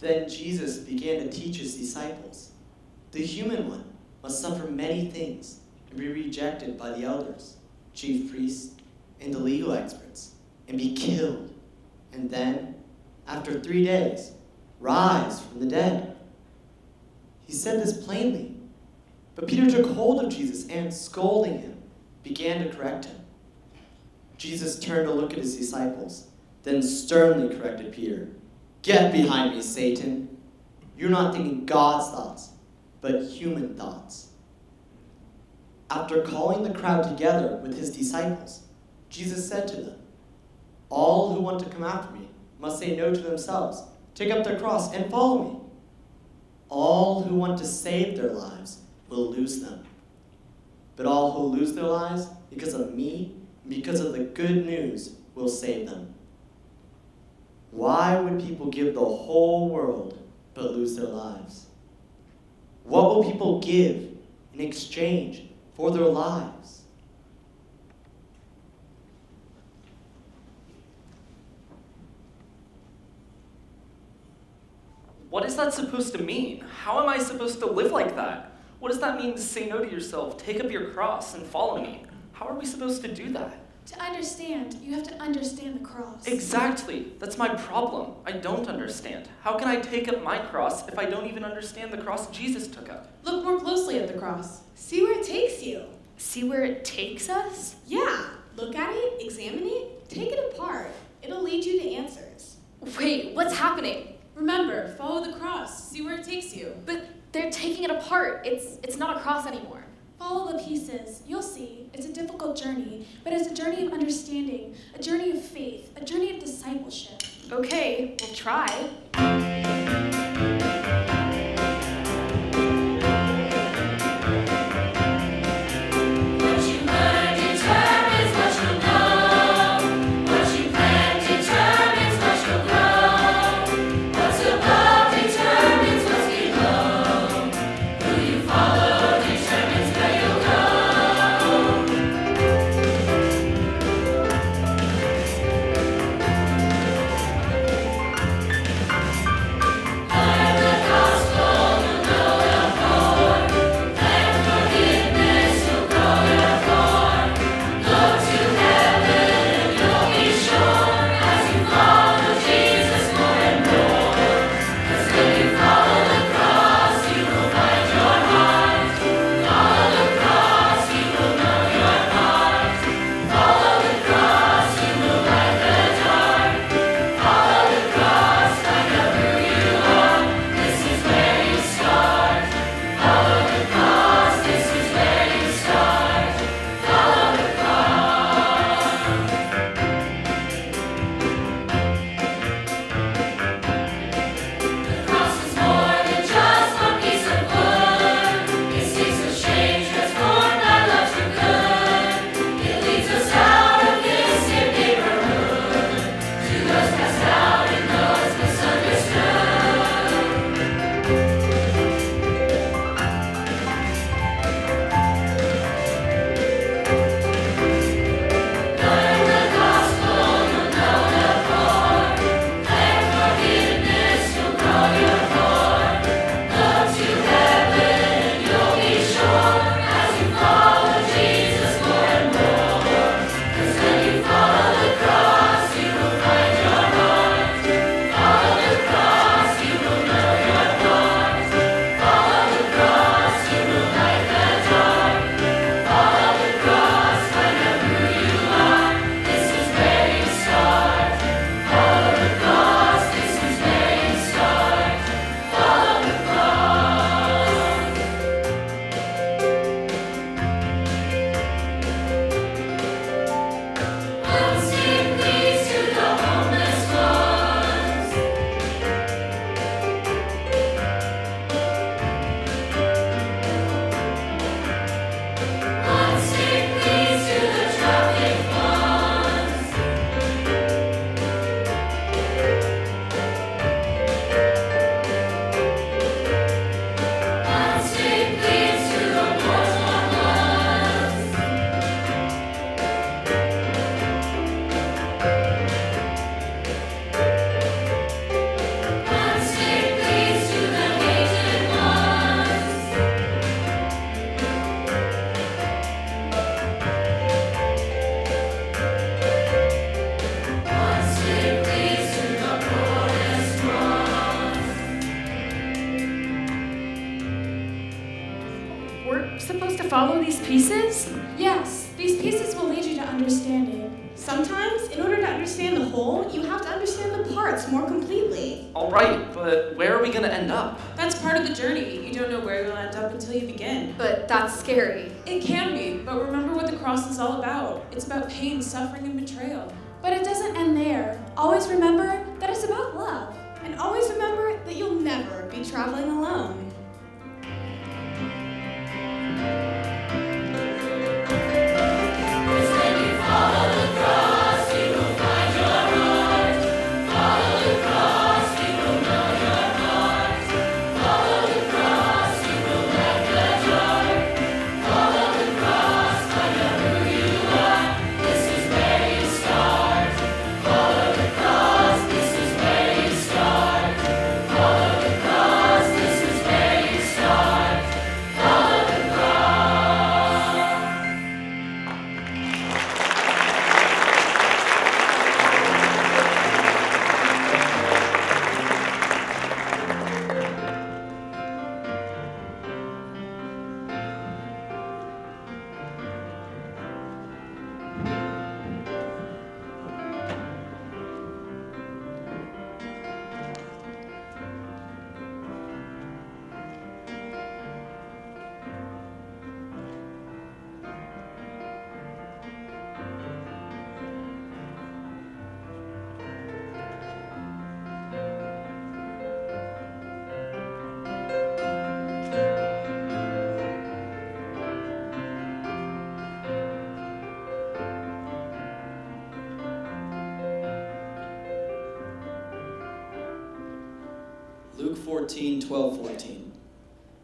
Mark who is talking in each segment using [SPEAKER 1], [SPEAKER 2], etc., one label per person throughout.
[SPEAKER 1] Then Jesus began to teach his disciples, "The human one must suffer many things and be rejected by the elders, chief priests, and the legal experts, and be killed, and then, after 3 days, rise from the dead." He said this plainly, but Peter took hold of Jesus and, scolding him, began to correct him. Jesus turned to look at his disciples, then sternly corrected Peter. "Get behind me, Satan. You're not thinking God's thoughts, but human thoughts." After calling the crowd together with his disciples, Jesus said to them, "All who want to come after me must say no to themselves, take up their cross, and follow me. All who want to save their lives will lose them. But all who lose their lives because of me and because of the good news will save them. Why would people give the whole world but lose their lives? What will people give in exchange for their lives?"
[SPEAKER 2] What is that supposed to mean? How am I supposed to live like that? What does that mean to say no to yourself, take up your cross, and follow me? How are we supposed to do that?
[SPEAKER 3] To understand, you have to understand the cross.
[SPEAKER 2] Exactly. That's my problem. I don't understand. How can I take up my cross if I don't even understand the cross Jesus took up?
[SPEAKER 4] Look more closely at the cross.
[SPEAKER 3] See where it takes you.
[SPEAKER 5] See where it takes us?
[SPEAKER 3] Yeah. Look at it, examine it, take it apart. It'll lead you to answers.
[SPEAKER 5] Wait, what's happening?
[SPEAKER 4] Remember, follow the cross. See where it takes you.
[SPEAKER 5] But they're taking it apart. It's not a cross anymore.
[SPEAKER 3] Follow the pieces. You'll see. It's a difficult journey, but it's a journey of understanding, a journey of faith, a journey of discipleship.
[SPEAKER 5] Okay, we'll try.
[SPEAKER 4] follow these pieces?
[SPEAKER 3] Yes, these pieces will lead you to understanding.
[SPEAKER 6] Sometimes, in order to understand the whole, you have to understand the parts more completely.
[SPEAKER 2] All right, but where are we going to end up?
[SPEAKER 4] That's part of the journey. You don't know where you'll end up until you begin.
[SPEAKER 5] But that's scary.
[SPEAKER 4] It can be, but remember what the cross is all about. It's about pain, suffering, and betrayal.
[SPEAKER 3] But it doesn't end there. Always remember that it's about love.
[SPEAKER 6] And always remember that you'll never be traveling alone.
[SPEAKER 7] Luke 14:12-14.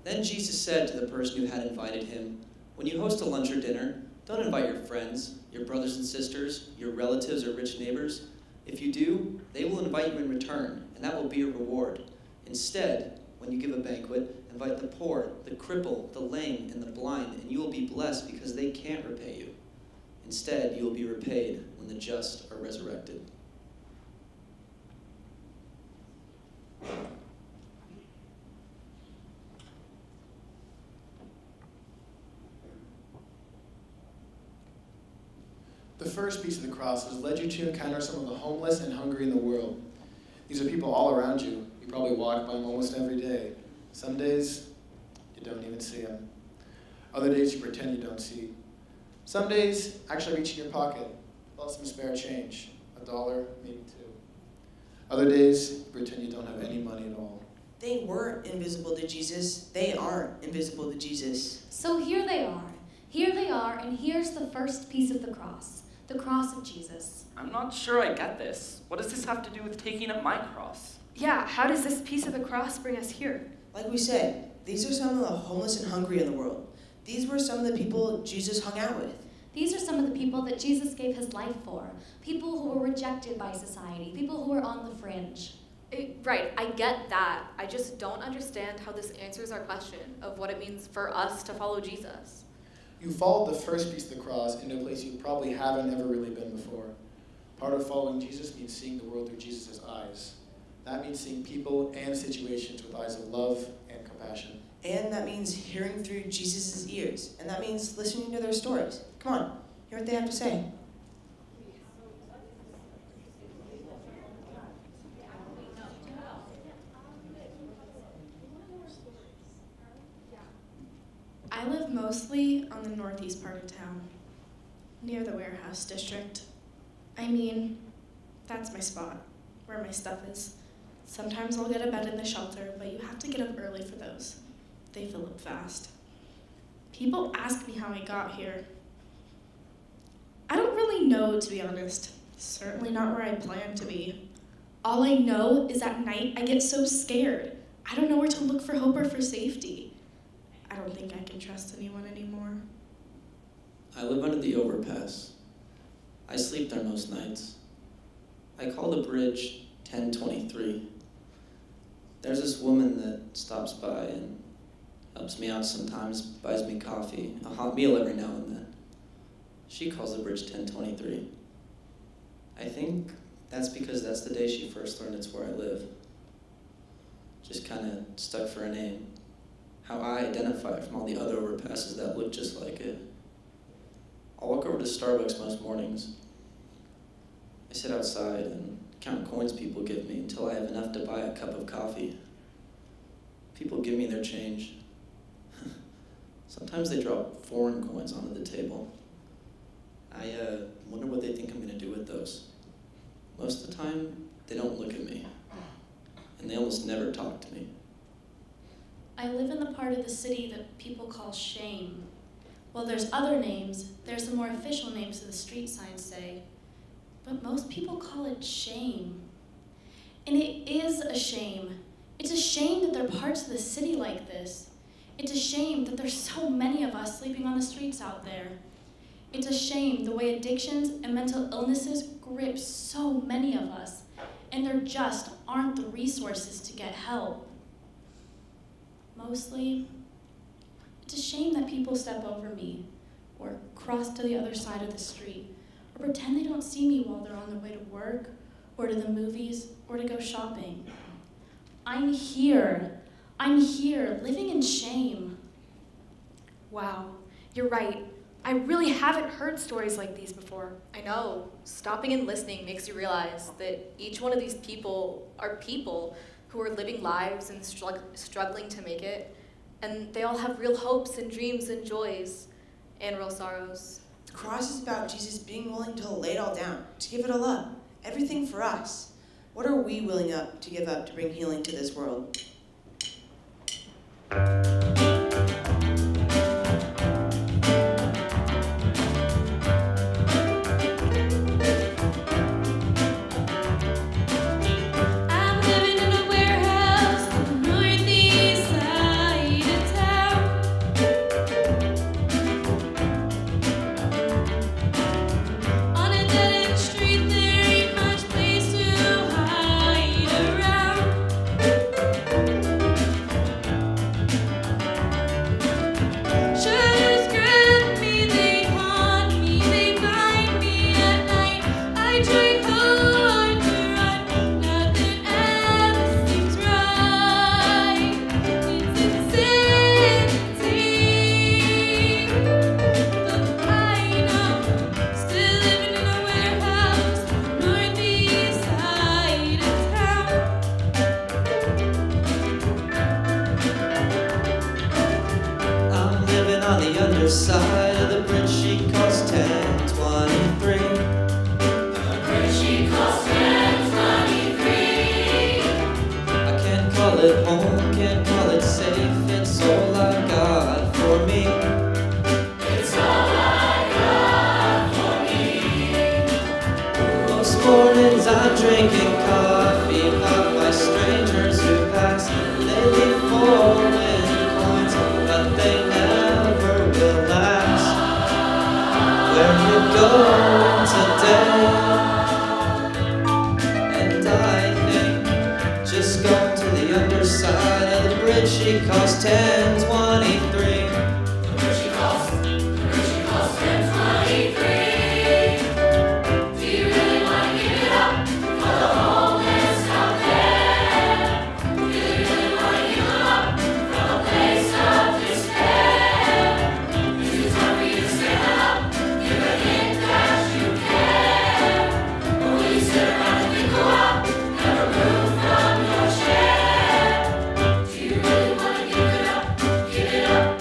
[SPEAKER 7] Then Jesus said to the person who had invited him, "When you host a lunch or dinner, don't invite your friends, your brothers and sisters, your relatives or rich neighbors. If you do, they will invite you in return, and that will be your reward. Instead, when you give a banquet, invite the poor, the crippled, the lame, and the blind, and you will be blessed because they can't repay you. Instead, you will be repaid when the just are resurrected."
[SPEAKER 8] The first piece of the cross has led you to encounter some of the homeless and hungry in the world. These are people all around you. You probably walk by them almost every day. Some days, you don't even see them. Other days, you pretend you don't see. Some days, actually reach in your pocket, pull out some spare change, $1, maybe $2. Other days, you pretend you don't have any money at all.
[SPEAKER 9] They weren't invisible to Jesus. They aren't invisible to Jesus.
[SPEAKER 5] So here they are. Here they are, and here's the first piece of the cross of Jesus.
[SPEAKER 2] I'm not sure I get this. What does this have to do with taking up my cross?
[SPEAKER 4] Yeah, how does this piece of the cross bring us here?
[SPEAKER 9] Like we said, these are some of the homeless and hungry in the world. These were some of the people Jesus hung out with.
[SPEAKER 5] These are some of the people that Jesus gave his life for. People who were rejected by society, people who were on the fringe.
[SPEAKER 10] Right, I get that. I just don't understand how this answers our question of what it means for us to follow Jesus.
[SPEAKER 8] You followed the first piece of the cross into a place you probably haven't ever really been before. Part of following Jesus means seeing the world through Jesus' eyes. That means seeing people and situations with eyes of love and compassion.
[SPEAKER 9] And that means hearing through Jesus' ears. And that means listening to their stories. Come on, hear what they have to say.
[SPEAKER 6] I live mostly on the northeast part of town, near the warehouse district. I mean, that's my spot, where my stuff is. Sometimes I'll get a bed in the shelter, but you have to get up early for those. They fill up fast. People ask me how I got here. I don't really know, to be honest. Certainly not where I plan to be. All I know is at night I get so scared. I don't know where to look for hope or for safety. I don't think I can trust anyone anymore.
[SPEAKER 7] I live under the overpass. I sleep there most nights. I call the bridge 1023. There's this woman that stops by and helps me out sometimes, buys me coffee, a hot meal every now and then. She calls the bridge 1023. I think that's because that's the day she first learned it's where I live. Just kind of stuck for a name. how I identify from all the other overpasses that look just like it. I'll walk over to Starbucks most mornings. I sit outside and count coins people give me until I have enough to buy a cup of coffee. People give me their change. Sometimes they drop foreign coins onto the table. I wonder what they think I'm going to do with those. Most of the time, they don't look at me, and they almost never talk to me.
[SPEAKER 3] I live in the part of the city that people call shame. Well, there's other names. There's some more official names that the street signs say. But most people call it shame. And it is a shame. It's a shame that there are parts of the city like this. It's a shame that there's so many of us sleeping on the streets out there. It's a shame the way addictions and mental illnesses grip so many of us, and there just aren't the resources to get help. Mostly, it's a shame that people step over me, or cross to the other side of the street, or pretend they don't see me while they're on their way to work, or to the movies, or to go shopping. I'm here, living in shame.
[SPEAKER 11] Wow, you're right. I really haven't heard stories like these before.
[SPEAKER 10] I know. Stopping and listening makes you realize that each one of these people are people who are living lives and struggling to make it, and they all have real hopes and dreams and joys and real sorrows.
[SPEAKER 9] The cross is about Jesus being willing to lay it all down, to give it all up, everything for us. What are we willing to give up to bring healing to this world?
[SPEAKER 7] Side of the bridge she calls 1023.
[SPEAKER 12] The bridge she calls 1023.
[SPEAKER 7] I can't call it home, can't call it safe. It's all I got for me.
[SPEAKER 12] It's all I got for me.
[SPEAKER 7] Most mornings I'm drinking coffee, hot by strangers who pass. They leave falling coins, but they never will last. Where you go today? And I think just go to the underside of the bridge she calls 1023.
[SPEAKER 12] The bridge she calls 1023. Do you really want to give it up for the homeless out there? Do you really want to give them up from a place of despair? Is it time for you to stand up? Give a hint that you care. Or will you sit around and think, go up, never move from your chair? Do you really want to give it up? Give it up.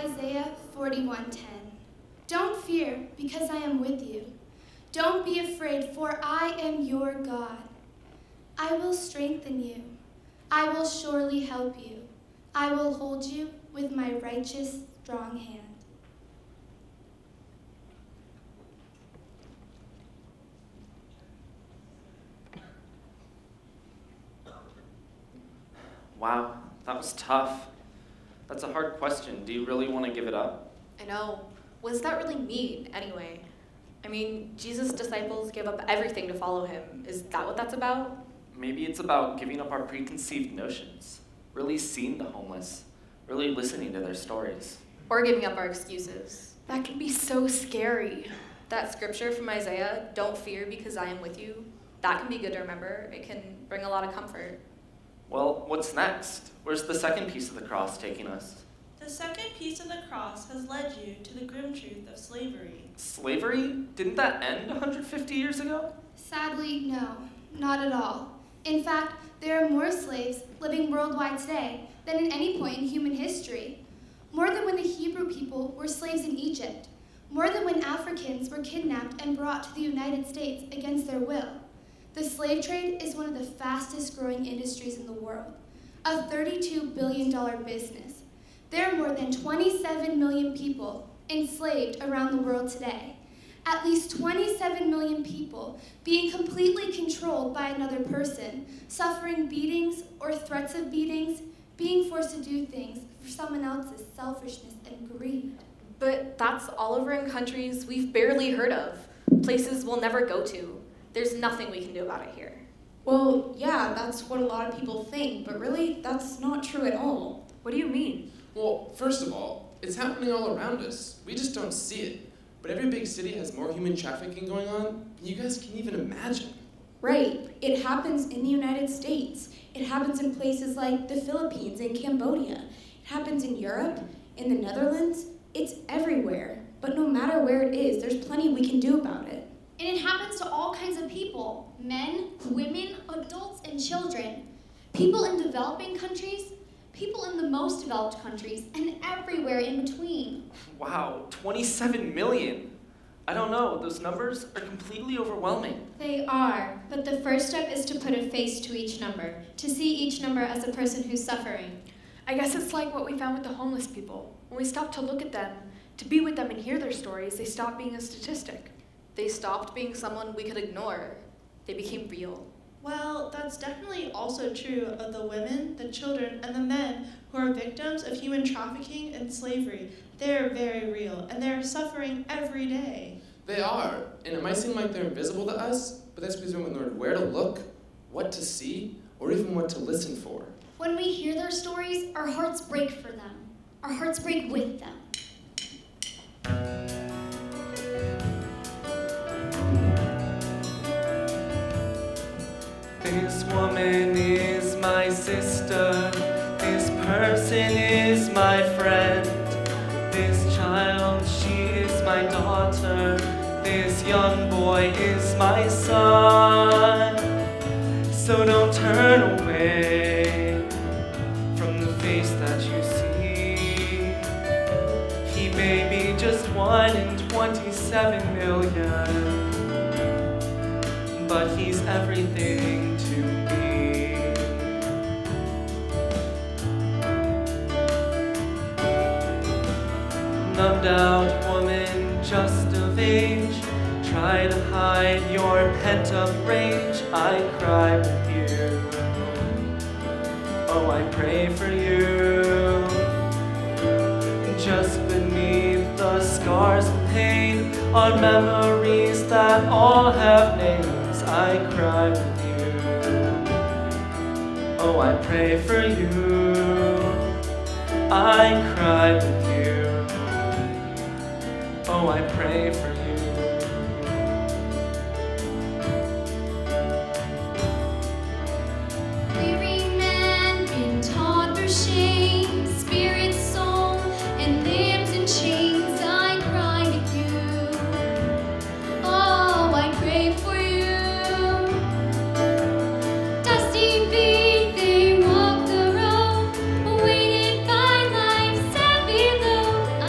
[SPEAKER 6] Isaiah 41:10. Don't fear, because I am with you. Don't be afraid, for I am your God. I will strengthen you. I will surely help you. I will hold you with my righteous, strong hand.
[SPEAKER 2] Wow, that was tough. That's a hard question. Do you really want to give it up?
[SPEAKER 10] I know. What does that really mean, anyway? I mean, Jesus' disciples gave up everything to follow him. Is that what that's about?
[SPEAKER 2] Maybe it's about giving up our preconceived notions, really seeing the homeless, really listening to their stories.
[SPEAKER 10] Or giving up our excuses.
[SPEAKER 11] That can be so scary.
[SPEAKER 10] That scripture from Isaiah, don't fear because I am with you, that can be good to remember. It can bring a lot of comfort.
[SPEAKER 2] Well, what's next? Where's the second piece of the cross taking us?
[SPEAKER 13] The second piece of the cross has led you to the grim truth of slavery.
[SPEAKER 2] Slavery? Didn't that end 150 years ago?
[SPEAKER 6] Sadly, no, not at all. In fact, there are more slaves living worldwide today than at any point in human history. More than when the Hebrew people were slaves in Egypt. More than when Africans were kidnapped and brought to the United States against their will. The slave trade is one of the fastest growing industries in the world, a $32 billion business. There are more than 27 million people enslaved around the world today. At least 27 million people being completely controlled by another person, suffering beatings or threats of beatings, being forced to do things for someone else's selfishness and greed.
[SPEAKER 10] But that's all over in countries we've barely heard of, places we'll never go to. There's nothing we can do about it here.
[SPEAKER 9] Well, yeah, that's what a lot of people think, but really, that's not true at all.
[SPEAKER 11] What do you mean?
[SPEAKER 14] Well, first of all, it's happening all around us. We just don't see it. But every big city has more human trafficking going on than you guys can even imagine.
[SPEAKER 9] Right. It happens in the United States. It happens in places like the Philippines and Cambodia. It happens in Europe, in the Netherlands. It's everywhere. But no matter where it is, there's plenty we can do about it.
[SPEAKER 5] And it happens to all kinds of people, men, women, adults, and children. People in developing countries, people in the most developed countries, and everywhere in between.
[SPEAKER 2] Wow, 27 million. I don't know, those numbers are completely overwhelming.
[SPEAKER 15] They are, but the first step is to put a face to each number, to see each number as a person who's suffering.
[SPEAKER 11] I guess it's like what we found with the homeless people. When we stopped to look at them, to be with them and hear their stories, they stopped being a statistic.
[SPEAKER 10] They stopped being someone we could ignore. They became real.
[SPEAKER 13] Well, that's definitely also true of the women, the children, and the men who are victims of human trafficking and slavery. They're very real, and they're suffering every day.
[SPEAKER 14] They are, and it might seem like they're invisible to us, but that's because we haven't learned where to look, what to see, or even what to listen for.
[SPEAKER 5] When we hear their stories, our hearts break for them. Our hearts break with them.
[SPEAKER 2] This woman is my sister, this person is my friend, this child, she is my daughter, this young boy is my son. So don't turn away from the face that you see. He may be just 1 in 27 million, but he's everything to me. Numbed out woman just of age, try to hide your pent-up rage. I cry with you, oh I pray for you. Just beneath the scars of pain are memories that all have names. I cry with you, oh I pray for you. I cry with you, oh I pray for you.
[SPEAKER 15] Weary man, been taught through shame, spirit, soul, and limbs in chains. I cry with you, oh, I pray for you. Dusty feet, they walk the road, weighted by life's heavy load.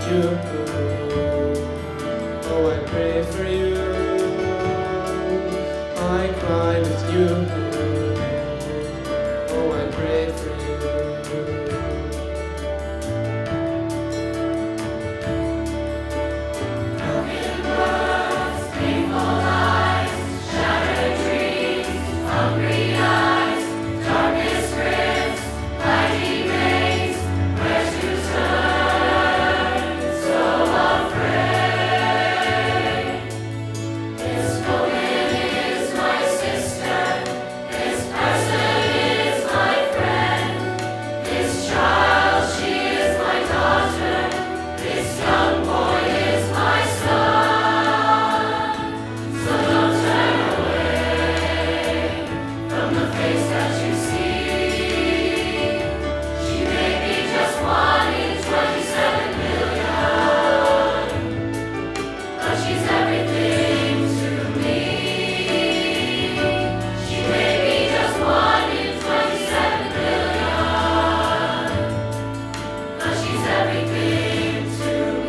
[SPEAKER 2] you. Oh, I pray for you. I cry with you. Oh, I pray for you.
[SPEAKER 12] Broken words, painful lies, shattered dreams, hungry eyes, darkness grips, lightning rains, where to turn, so afraid. This woman is my sister, this person is my friend, this child, she is my daughter, this young boy is my son. So don't turn away from the face that you see. She may be just 1 in 27 million, but she's everything to me. She may be just 1 in 27 million, but she's everything to me.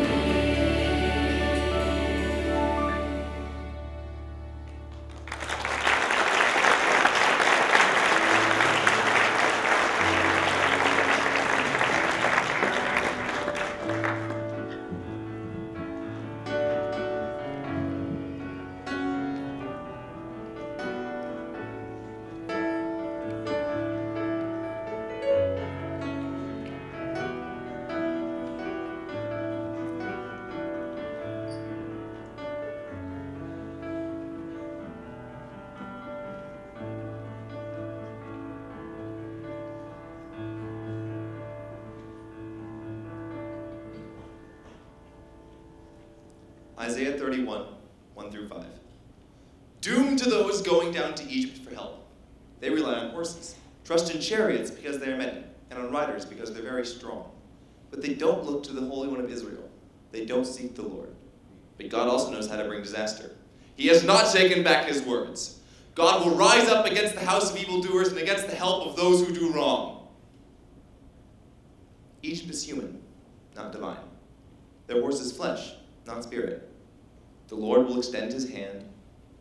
[SPEAKER 16] Isaiah 31, 1 through 5. Doom to those going down to Egypt for help. They rely on horses, trust in chariots because they are many, and on riders because they're very strong. But they don't look to the Holy One of Israel. They don't seek the Lord. But God also knows how to bring disaster. He has not taken back his words. God will rise up against the house of evildoers and against the help of those who do wrong. Egypt is human, not divine. Their horse is flesh, not spirit. The Lord will extend his hand,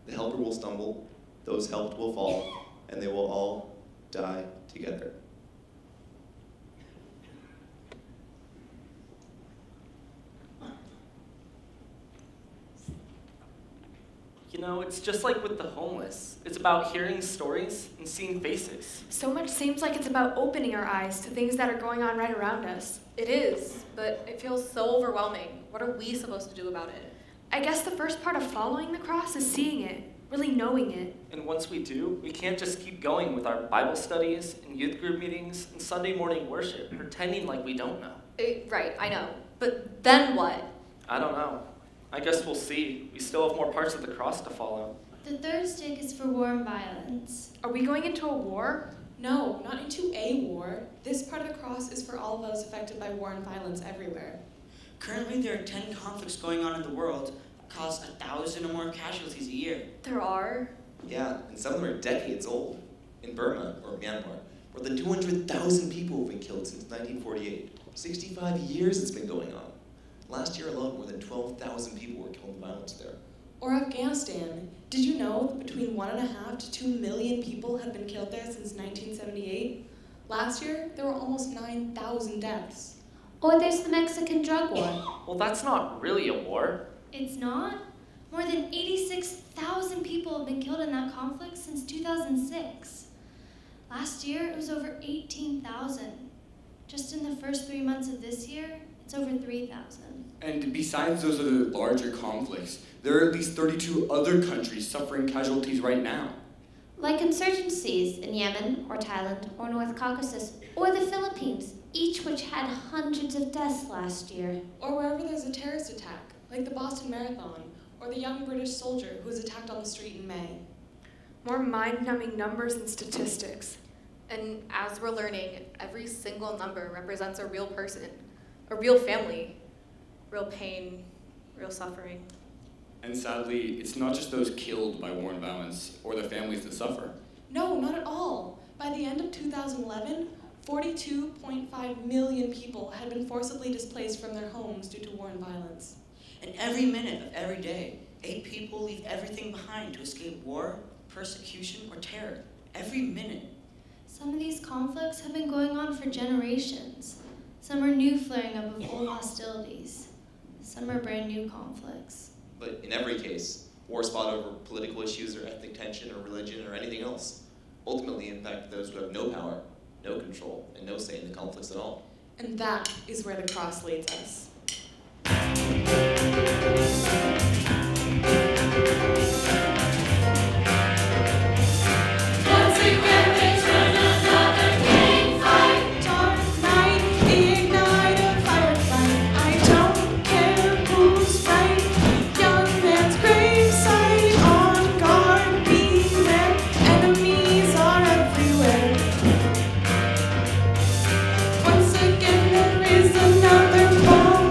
[SPEAKER 16] the helper will stumble, those helped will fall, and they will all die together.
[SPEAKER 2] You know, it's just like with the homeless. It's about hearing stories and seeing faces.
[SPEAKER 11] So much seems like it's about opening our eyes to things that are going on right around us.
[SPEAKER 10] It is, but it feels so overwhelming. What are we supposed to do about it?
[SPEAKER 11] I guess the first part of following the cross is seeing it, really knowing it.
[SPEAKER 2] And once we do, we can't just keep going with our Bible studies and youth group meetings and Sunday morning worship, pretending like we don't know.
[SPEAKER 10] Right, I know. But then what?
[SPEAKER 2] I don't know. I guess we'll see. We still have more parts of the cross to follow.
[SPEAKER 3] The third stick is for war and violence.
[SPEAKER 11] Are we going into a war?
[SPEAKER 6] No, not into a war. This part of the cross is for all of those affected by war and violence everywhere.
[SPEAKER 17] Currently, there are 10 conflicts going on in the world that cause 1,000 or more casualties a year.
[SPEAKER 10] There are?
[SPEAKER 16] Yeah, and some of them are decades old. In Burma, or Myanmar, more than 200,000 people have been killed since 1948. 65 years it's been going on. Last year alone, more than 12,000 people were killed in violence there.
[SPEAKER 6] Or Afghanistan. Did you know that between 1.5 to 2 million people have been killed there since 1978? Last year, there were almost 9,000 deaths.
[SPEAKER 3] Or there's the Mexican drug war.
[SPEAKER 2] Well, that's not really a war.
[SPEAKER 3] It's not? More than 86,000 people have been killed in that conflict since 2006. Last year, it was over 18,000. Just in the first 3 months of this year, it's over 3,000.
[SPEAKER 18] And besides those other larger conflicts, there are at least 32 other countries suffering casualties right now.
[SPEAKER 3] Like insurgencies in Yemen, or Thailand, or North Caucasus, or the Philippines, each which had hundreds of deaths last year.
[SPEAKER 6] Or wherever there's a terrorist attack, like the Boston Marathon, or the young British soldier who was attacked on the street in May.
[SPEAKER 11] More mind-numbing numbers and statistics.
[SPEAKER 10] And as we're learning, every single number represents a real person, a real family, real pain, real suffering.
[SPEAKER 18] And sadly, it's not just those killed by war and violence or the families that suffer.
[SPEAKER 6] No, not at all. By the end of 2011, 42.5 million people had been forcibly displaced from their homes due to war and violence.
[SPEAKER 17] And every minute of every day, 8 people leave everything behind to escape war, persecution, or terror. Every minute.
[SPEAKER 3] Some of these conflicts have been going on for generations. Some are new flaring up of old hostilities. Some are brand new conflicts.
[SPEAKER 16] But in every case, war is fought over political issues or ethnic tension or religion or anything else. Ultimately, in fact, those who have no power, no control, and no say in the conflicts at all.
[SPEAKER 6] And that is where the cross leads us.
[SPEAKER 12] Once again they turn another king fight.
[SPEAKER 4] Dark night, ignite a fireflight. I don't care who's right. Young man's gravesite on guard, beware. Enemies are everywhere. Once again there is another bomb.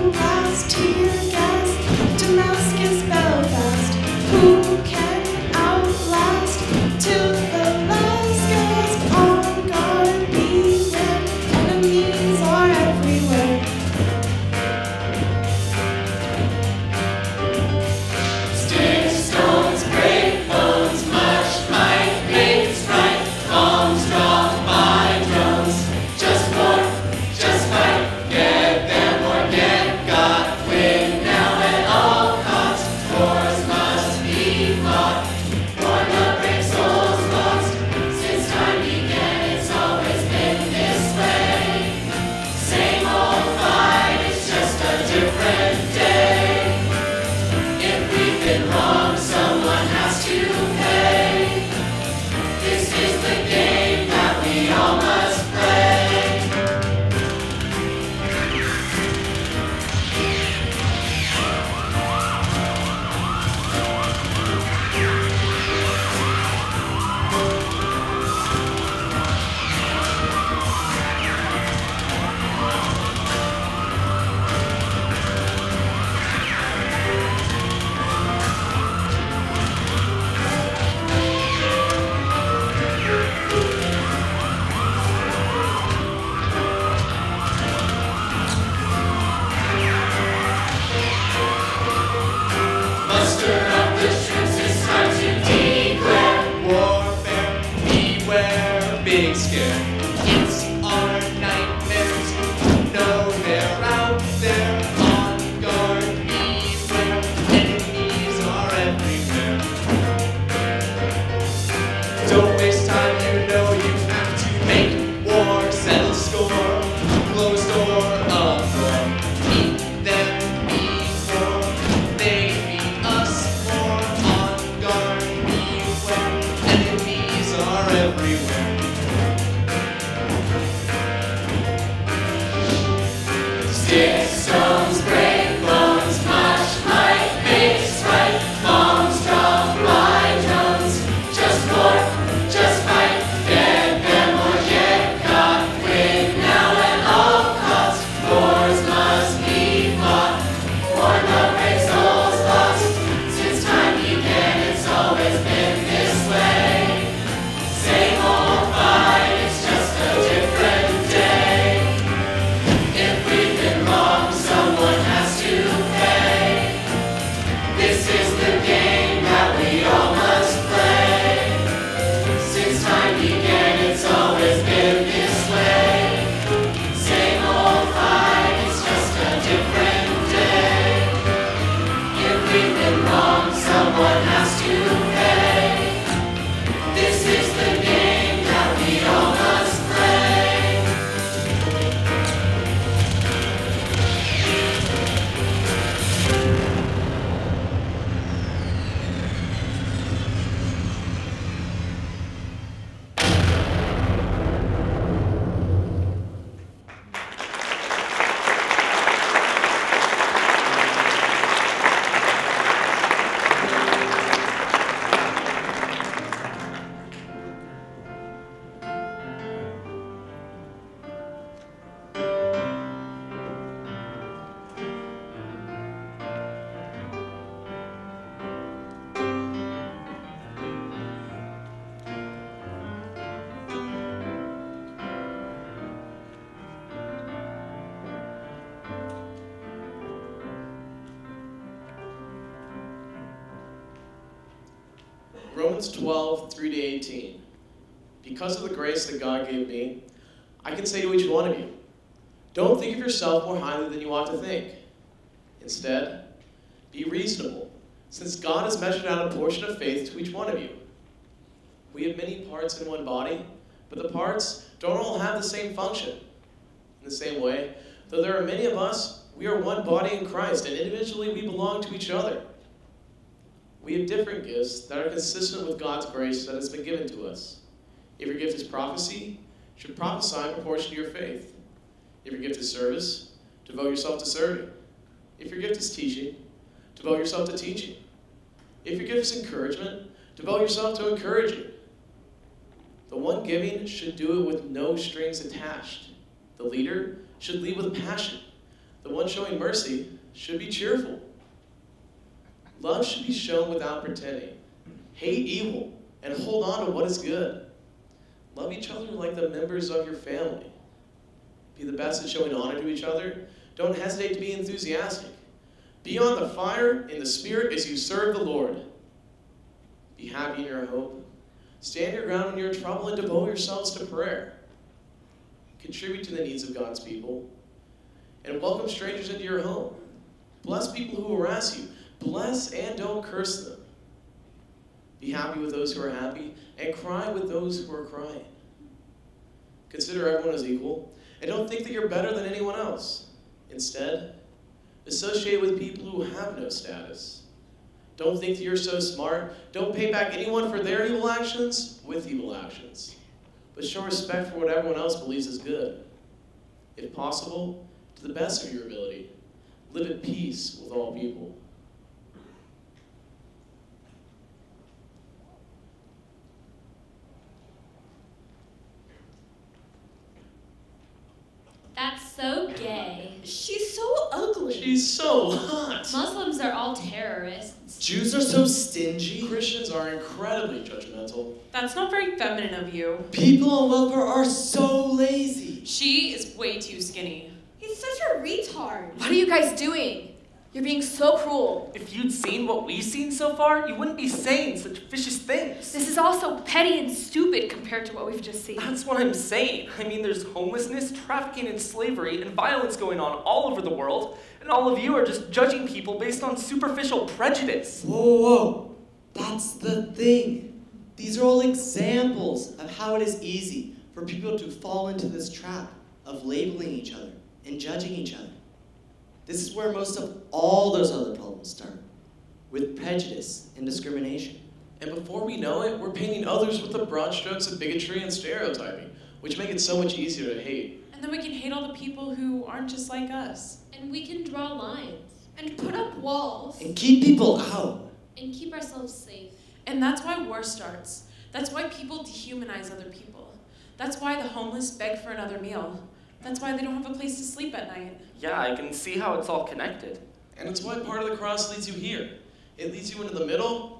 [SPEAKER 19] Romans 12, 3 to 18. Because of the grace that God gave me, I can say to each one of you, don't think of yourself more highly than you ought to think. Instead, be reasonable, since God has measured out a portion of faith to each one of you. We have many parts in one body, but the parts don't all have the same function. In the same way, though there are many of us, we are one body in Christ, and individually we belong to each other. We have different gifts that are consistent with God's grace that has been given to us. If your gift is prophecy, you should prophesy in proportion to your faith. If your gift is service, devote yourself to serving. If your gift is teaching, devote yourself to teaching. If your gift is encouragement, devote yourself to encouraging. The one giving should do it with no strings attached. The leader should lead with passion. The one showing mercy should be cheerful. Love should be shown without pretending. Hate evil and hold on to what is good. Love each other like the members of your family. Be the best at showing honor to each other. Don't hesitate to be enthusiastic. Be on the fire in the Spirit as you serve the Lord. Be happy in your hope. Stand your ground when you're in trouble and devote yourselves to prayer. Contribute to the needs of God's people. And welcome strangers into your home. Bless people who harass you. Bless and don't curse them. Be happy with those who are happy, and cry with those who are crying. Consider everyone as equal, and don't think that you're better than anyone else. Instead, associate with people who have no status. Don't think that you're so smart. Don't pay back anyone for their evil actions with evil actions. But show respect for what everyone else believes is good. If possible, to the best of your ability, live at peace with all people.
[SPEAKER 20] That's so gay.
[SPEAKER 6] She's so ugly.
[SPEAKER 19] She's so hot.
[SPEAKER 20] Muslims are all terrorists.
[SPEAKER 1] Jews are so stingy.
[SPEAKER 19] Christians are incredibly judgmental.
[SPEAKER 4] That's not very feminine of you.
[SPEAKER 1] People on welfare are so lazy.
[SPEAKER 4] She is way too skinny.
[SPEAKER 6] He's such a retard.
[SPEAKER 10] What are you guys doing? You're being so cruel.
[SPEAKER 2] If you'd seen what we've seen so far, you wouldn't be saying such vicious things.
[SPEAKER 11] This is also petty and stupid compared to what we've just seen.
[SPEAKER 2] That's what I'm saying. I mean, there's homelessness, trafficking and slavery, and violence going on all over the world, and all of you are just judging people based on superficial prejudice.
[SPEAKER 1] Whoa, whoa, whoa. That's the thing. These are all examples of how it is easy for people to fall into this trap of labeling each other and judging each other. This is where most of all those other problems start, with prejudice and discrimination.
[SPEAKER 19] And before we know it, we're painting others with the broad strokes of bigotry and stereotyping, which make it so much easier to hate.
[SPEAKER 4] And then we can hate all the people who aren't just like us.
[SPEAKER 3] And we can draw lines.
[SPEAKER 6] And put up walls.
[SPEAKER 1] And keep people out.
[SPEAKER 3] And keep ourselves safe.
[SPEAKER 4] And that's why war starts. That's why people dehumanize other people. That's why the homeless beg for another meal. That's why they don't have a place to sleep at night.
[SPEAKER 2] Yeah, I can see how it's all connected.
[SPEAKER 19] And it's why part of the cross leads you here. It leads you into the middle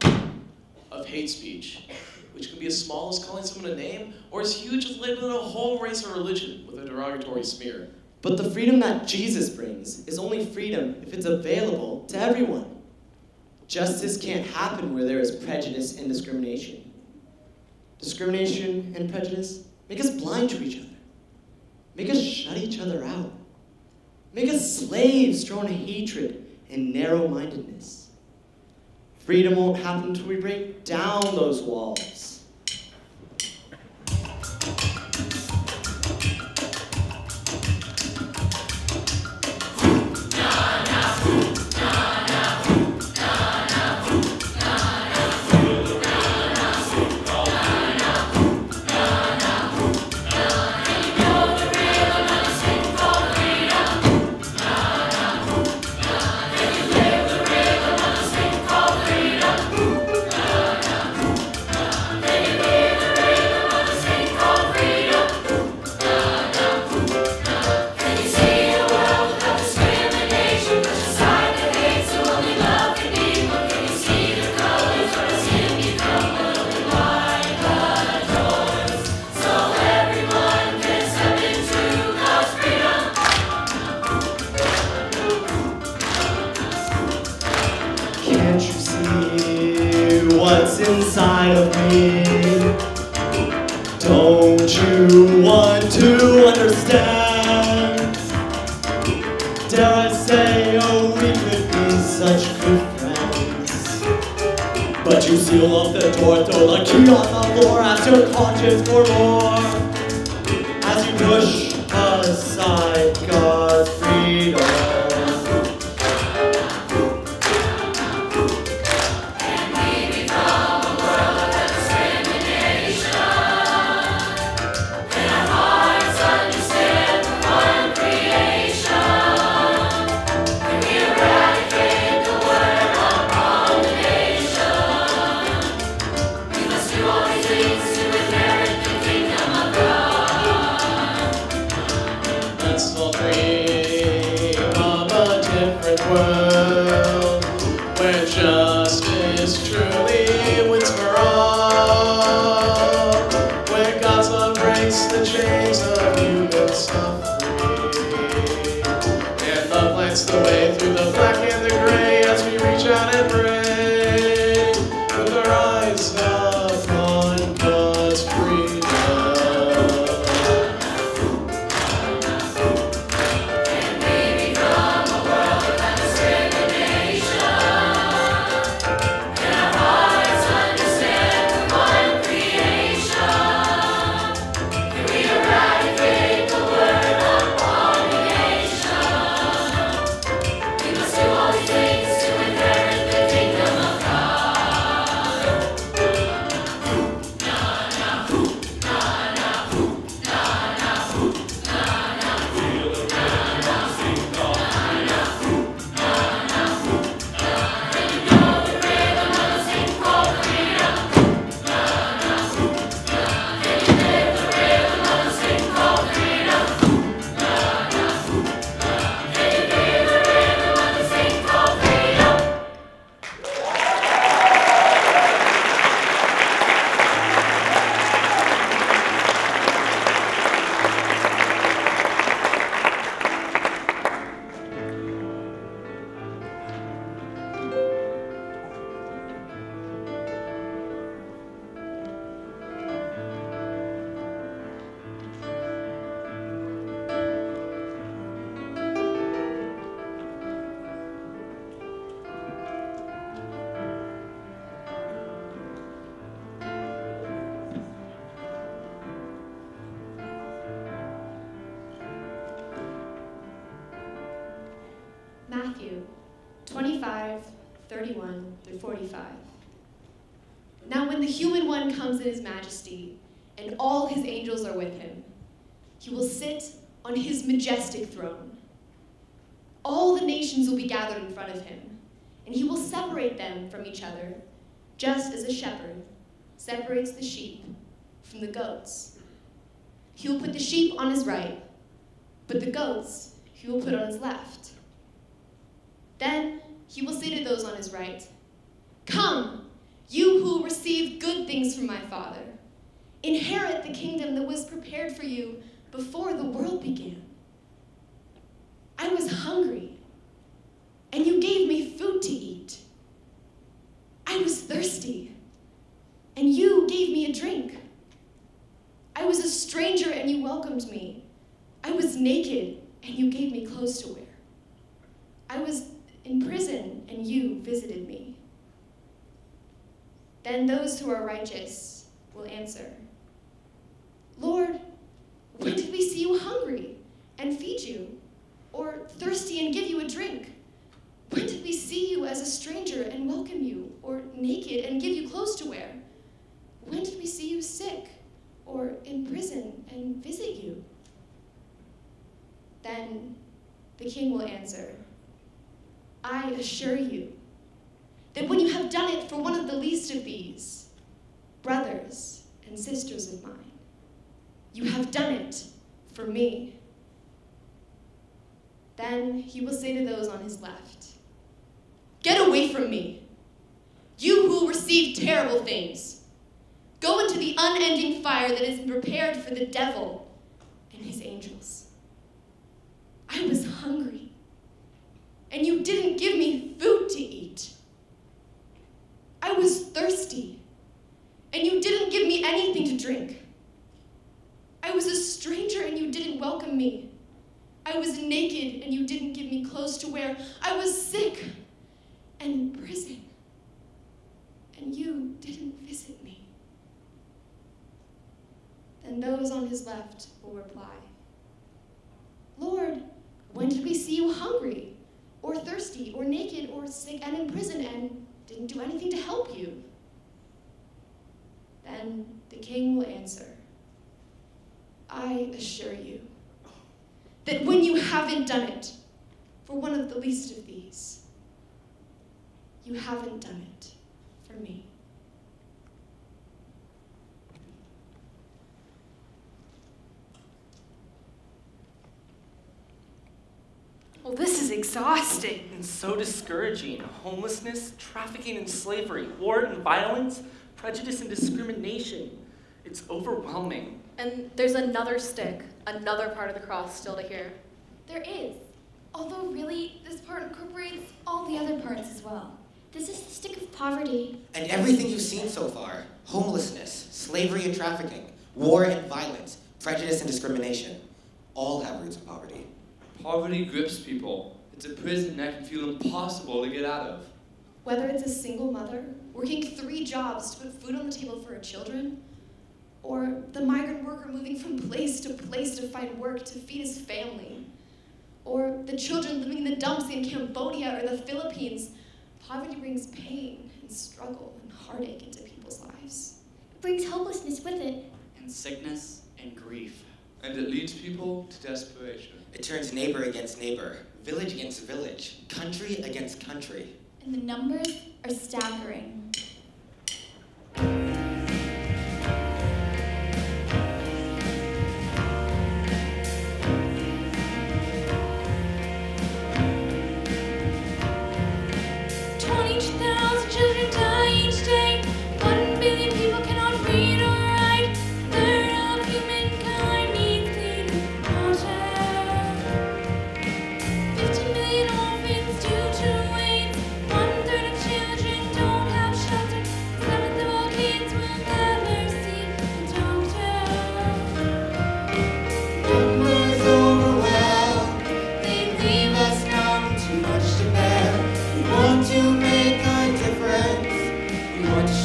[SPEAKER 19] of hate speech, which can be as small as calling someone a name, or as huge as labeling a whole race or religion with a derogatory smear.
[SPEAKER 1] But the freedom that Jesus brings is only freedom if it's available to everyone. Justice can't happen where there is prejudice and discrimination. Discrimination and prejudice make us blind to each other. Make us shut each other out. Make us slaves drawn to hatred and narrow-mindedness. Freedom won't happen until we break down those walls.
[SPEAKER 12] Freedom.
[SPEAKER 1] inside of me. Don't you want to understand? Dare I say, oh, we could be such good friends. But you seal off the door, throw the key on the floor, ask your conscience for more. As you push aside God's freedom.
[SPEAKER 19] World where justice truly wins for all, where God's love breaks the chains of human suffering, and love lights the way through the black and the gray as we reach out and pray with our eyes upon God's freedom.
[SPEAKER 21] Matthew 25:31-45. Now when the human one comes in his majesty, and all his angels are with him, he will sit on his majestic throne. All the nations will be gathered in front of him, and he will separate them from each other, just as a shepherd separates the sheep from the goats. He will put the sheep on his right, but the goats he will put on his left. Then he will say to those on his right, "Come, you who receive good things from my Father. Inherit the kingdom that was prepared for you before the world began. I was hungry, and you gave me food to eat. I was thirsty, and you gave me a drink. I was a stranger, and you welcomed me. I was naked, and you gave me clothes to wear. I was in prison, and you visited me." Then those who are righteous will answer, "Lord, when did we see you hungry and feed you, or thirsty and give you a drink? When did we see you as a stranger and welcome you, or naked and give you clothes to wear? When did we see you sick or in prison and visit you?" Then the king will answer, "I assure you that when you have done it for one of the least of these, brothers and sisters of mine, you have done it for me." Then he will say to those on his left, "Get away from me, you who receive terrible things. Go into the unending fire that is prepared for the devil and his angels. I was hungry, and you didn't give me food to eat. I was thirsty, those on his left will reply, Lord, when did we see you hungry, or thirsty, or naked, or sick and in prison, and didn't do anything to help you? Then the king will answer, I assure you that when you haven't done it for one of the least of these, you haven't done it for me.
[SPEAKER 11] Well, this is exhausting.
[SPEAKER 2] And so discouraging. Homelessness, trafficking and slavery, war and violence, prejudice and discrimination. It's overwhelming.
[SPEAKER 10] And there's another stick, another part of the cross still to hear.
[SPEAKER 15] There is. Although really, this part incorporates all the other parts as well. This is the stick of poverty.
[SPEAKER 8] And everything you've seen so far, homelessness, slavery and trafficking, war and violence, prejudice and discrimination, all have roots in poverty.
[SPEAKER 18] Poverty grips people. It's a prison that can feel impossible to get out of.
[SPEAKER 21] Whether it's a single mother working 3 jobs to put food on the table for her children, or the migrant worker moving from place to find work to feed his family, or the children living in the dumps in Cambodia or the Philippines, poverty brings pain and struggle and heartache into people's lives.
[SPEAKER 15] It brings helplessness with it.
[SPEAKER 17] And sickness and grief.
[SPEAKER 18] And it leads people to desperation.
[SPEAKER 8] It turns neighbor against neighbor, village against village, country against country.
[SPEAKER 15] And the numbers are staggering.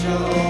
[SPEAKER 12] Oh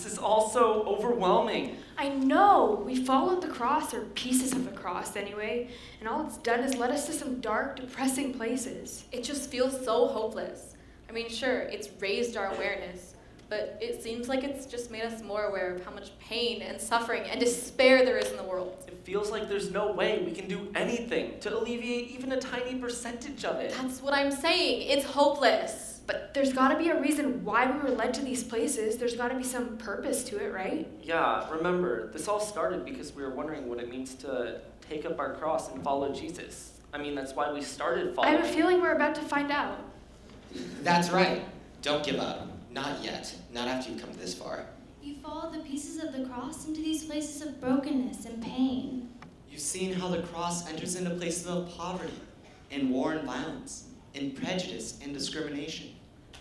[SPEAKER 2] This is all so overwhelming.
[SPEAKER 11] I know. We followed the cross, or pieces of the cross anyway, and all it's done is led us to some dark, depressing places.
[SPEAKER 10] It just feels so hopeless. I mean, sure, it's raised our awareness, but it seems like it's just made us more aware of how much pain and suffering and despair there is in the world.
[SPEAKER 2] It feels like there's no way we can do anything to alleviate even a tiny percentage of it.
[SPEAKER 10] That's what I'm saying. It's hopeless.
[SPEAKER 11] But there's got to be a reason why we were led to these places. There's got to be some purpose to it, right?
[SPEAKER 2] Yeah, remember, this all started because we were wondering what it means to take up our cross and follow Jesus. I mean, that's why we started following.
[SPEAKER 11] I have a feeling we're about to find out.
[SPEAKER 8] That's right. Don't give up. Not yet. Not after you've come this far.
[SPEAKER 3] You follow the pieces of the cross into these places of brokenness and pain.
[SPEAKER 1] You've seen how the cross enters into places of poverty, and war and violence, and prejudice and discrimination.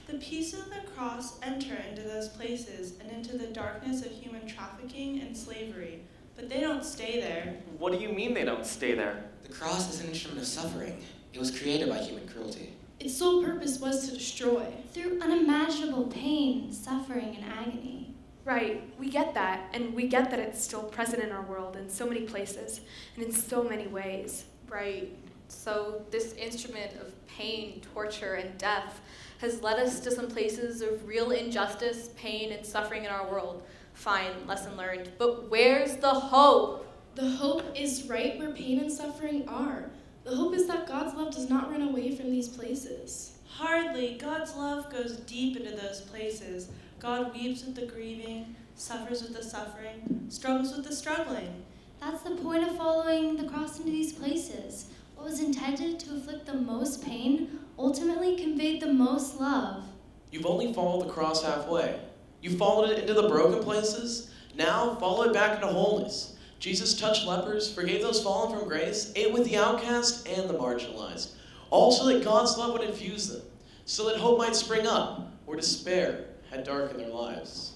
[SPEAKER 13] The pieces of the cross enter into those places and into the darkness of human trafficking and slavery, but they don't stay there.
[SPEAKER 2] What do you mean they don't stay there?
[SPEAKER 8] The cross is an instrument of suffering. It was created by human cruelty.
[SPEAKER 6] Its sole purpose was to destroy.
[SPEAKER 3] Through unimaginable pain, suffering, and agony.
[SPEAKER 11] Right, we get that, and we get that it's still present in our world in so many places, and in so many ways.
[SPEAKER 10] Right. So this instrument of pain, torture, and death has led us to some places of real injustice, pain, and suffering in our world. Fine, lesson learned. But where's the hope?
[SPEAKER 6] The hope is right where pain and suffering are. The hope is that God's love does not run away from these places.
[SPEAKER 13] Hardly. God's love goes deep into those places. God weeps with the grieving, suffers with the suffering, struggles with the struggling.
[SPEAKER 3] That's the point of following the cross into these places. What was intended to inflict the most pain ultimately conveyed the most love.
[SPEAKER 19] You've only followed the cross halfway. You followed it into the broken places. Now follow it back into wholeness. Jesus touched lepers, forgave those fallen from grace, ate with the outcast and the marginalized. All so that God's love would infuse them, so that hope might spring up where despair had darkened their lives.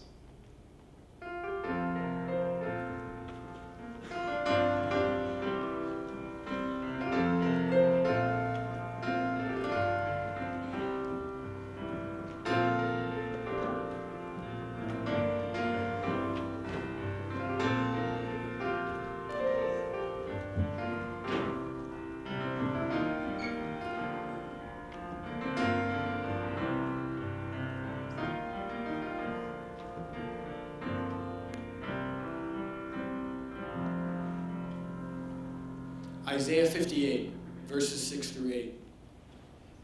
[SPEAKER 7] Isaiah 58, verses 6 through 8.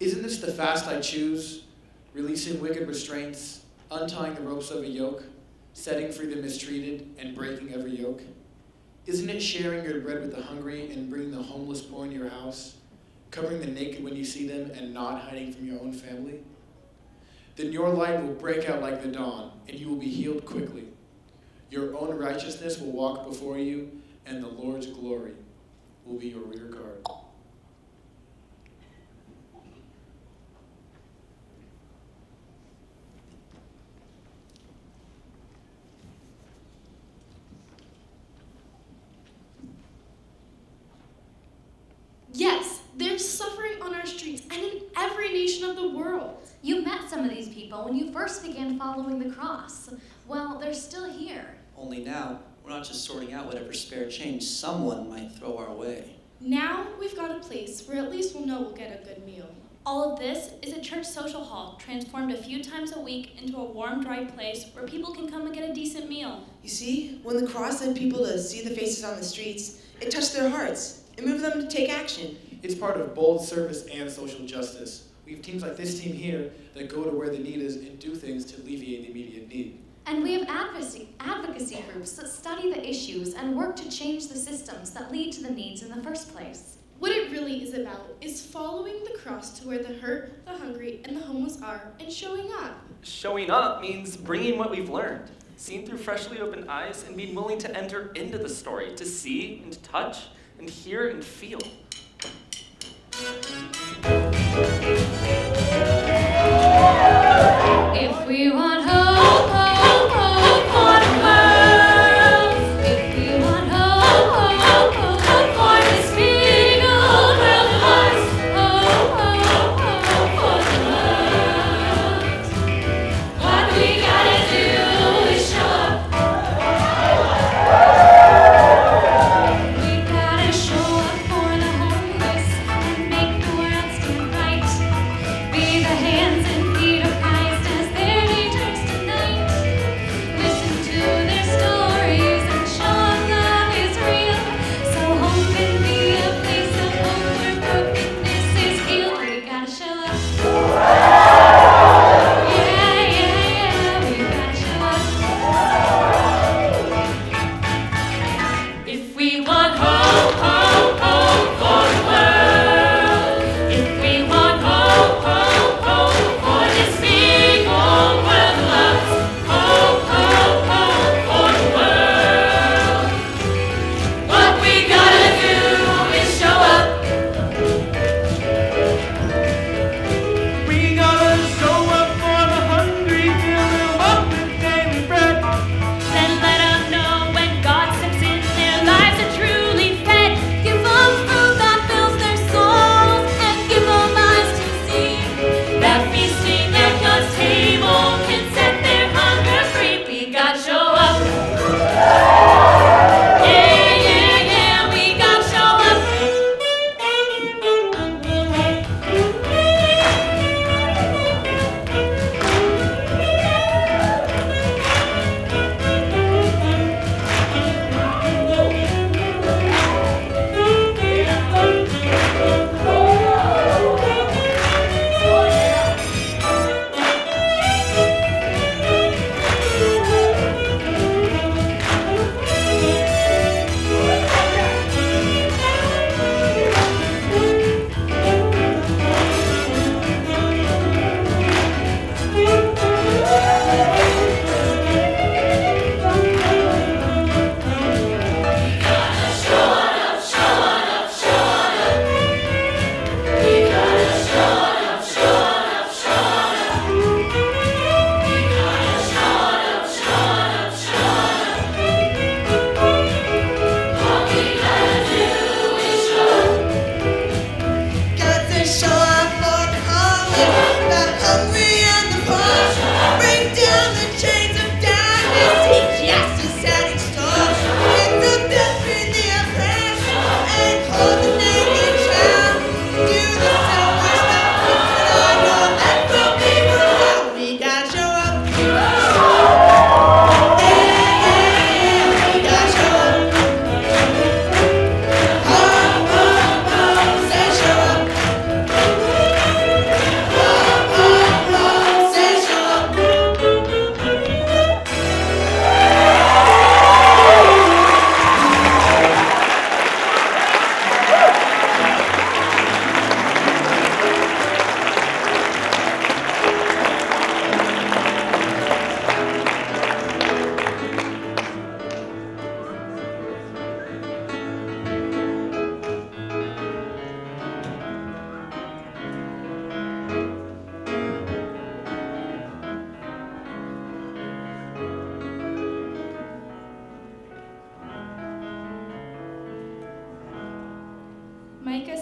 [SPEAKER 7] Isn't this the fast I choose, releasing wicked restraints, untying the ropes of a yoke, setting free the mistreated, and breaking every yoke? Isn't it sharing your bread with the hungry and bringing the homeless poor into your house, covering the naked when you see them and not hiding from your own family? Then your light will break out like the dawn, and you will be healed quickly. Your own righteousness will walk before you, and the Lord's glory will be your rear guard.
[SPEAKER 6] Yes, there's suffering on our streets and in every nation of the world.
[SPEAKER 3] You met some of these people when you first began following the cross. Well, they're still here.
[SPEAKER 22] Only now, we're not just sorting out whatever spare change someone might throw our way.
[SPEAKER 6] Now we've got a place where at least we'll know we'll get a good meal.
[SPEAKER 3] All of this is a church social hall, transformed a few times a week into a warm, dry place where people can come and get a decent meal.
[SPEAKER 23] You see, when the cross led people to see the faces on the streets, it touched their hearts. It moved them to take action.
[SPEAKER 7] It's part of bold service and social justice. We have teams like this team here that go to where the need is and do things to alleviate the immediate need.
[SPEAKER 3] And we have advocacy groups that study the issues and work to change the systems that lead to the needs in the first place.
[SPEAKER 6] What it really is about is following the cross to where the hurt, the hungry, and the homeless are, and showing up.
[SPEAKER 2] Showing up means bringing what we've learned, seen through freshly opened eyes, and being willing to enter into the story, to see and touch and hear and feel.
[SPEAKER 15] If we want hope, hope, hope for the world. If we want hope, hope, hope, hope for this big old world of ours. Hope, hope, hope for the world. What we gotta do is show up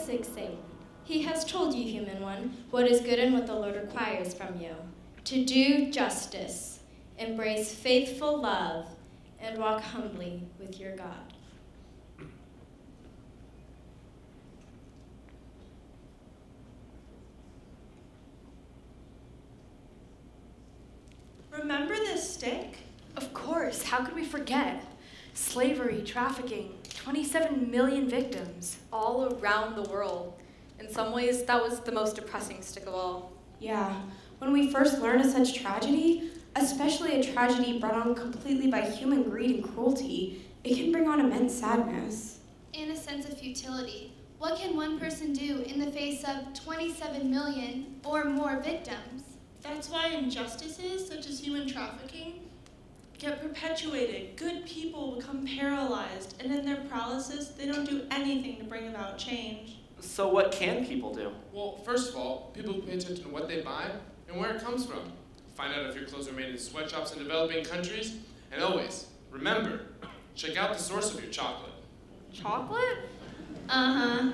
[SPEAKER 5] 6:8. He has told you, human one, what is good and what the Lord requires from you. To do justice, embrace faithful love, and walk humbly with your God.
[SPEAKER 13] Remember this stick?
[SPEAKER 11] Of course, how could we forget? Slavery, trafficking, 27 million victims.
[SPEAKER 10] All around the world. In some ways, that was the most depressing stick of all.
[SPEAKER 6] Yeah, when we first learn of such tragedy, especially a tragedy brought on completely by human greed and cruelty, it can bring on immense sadness.
[SPEAKER 15] And a sense of futility. What can one person do in the face of 27 million or more victims?
[SPEAKER 13] That's why injustices such as human trafficking get perpetuated. Good people become paralyzed, and in their paralysis, they don't do anything to bring about change.
[SPEAKER 2] So what can people do?
[SPEAKER 9] Well, first of all, people pay attention to what they buy and where it comes from. Find out if your clothes are made in sweatshops in developing countries. And always, remember, check out the source of your chocolate.
[SPEAKER 11] Chocolate?
[SPEAKER 15] Uh-huh.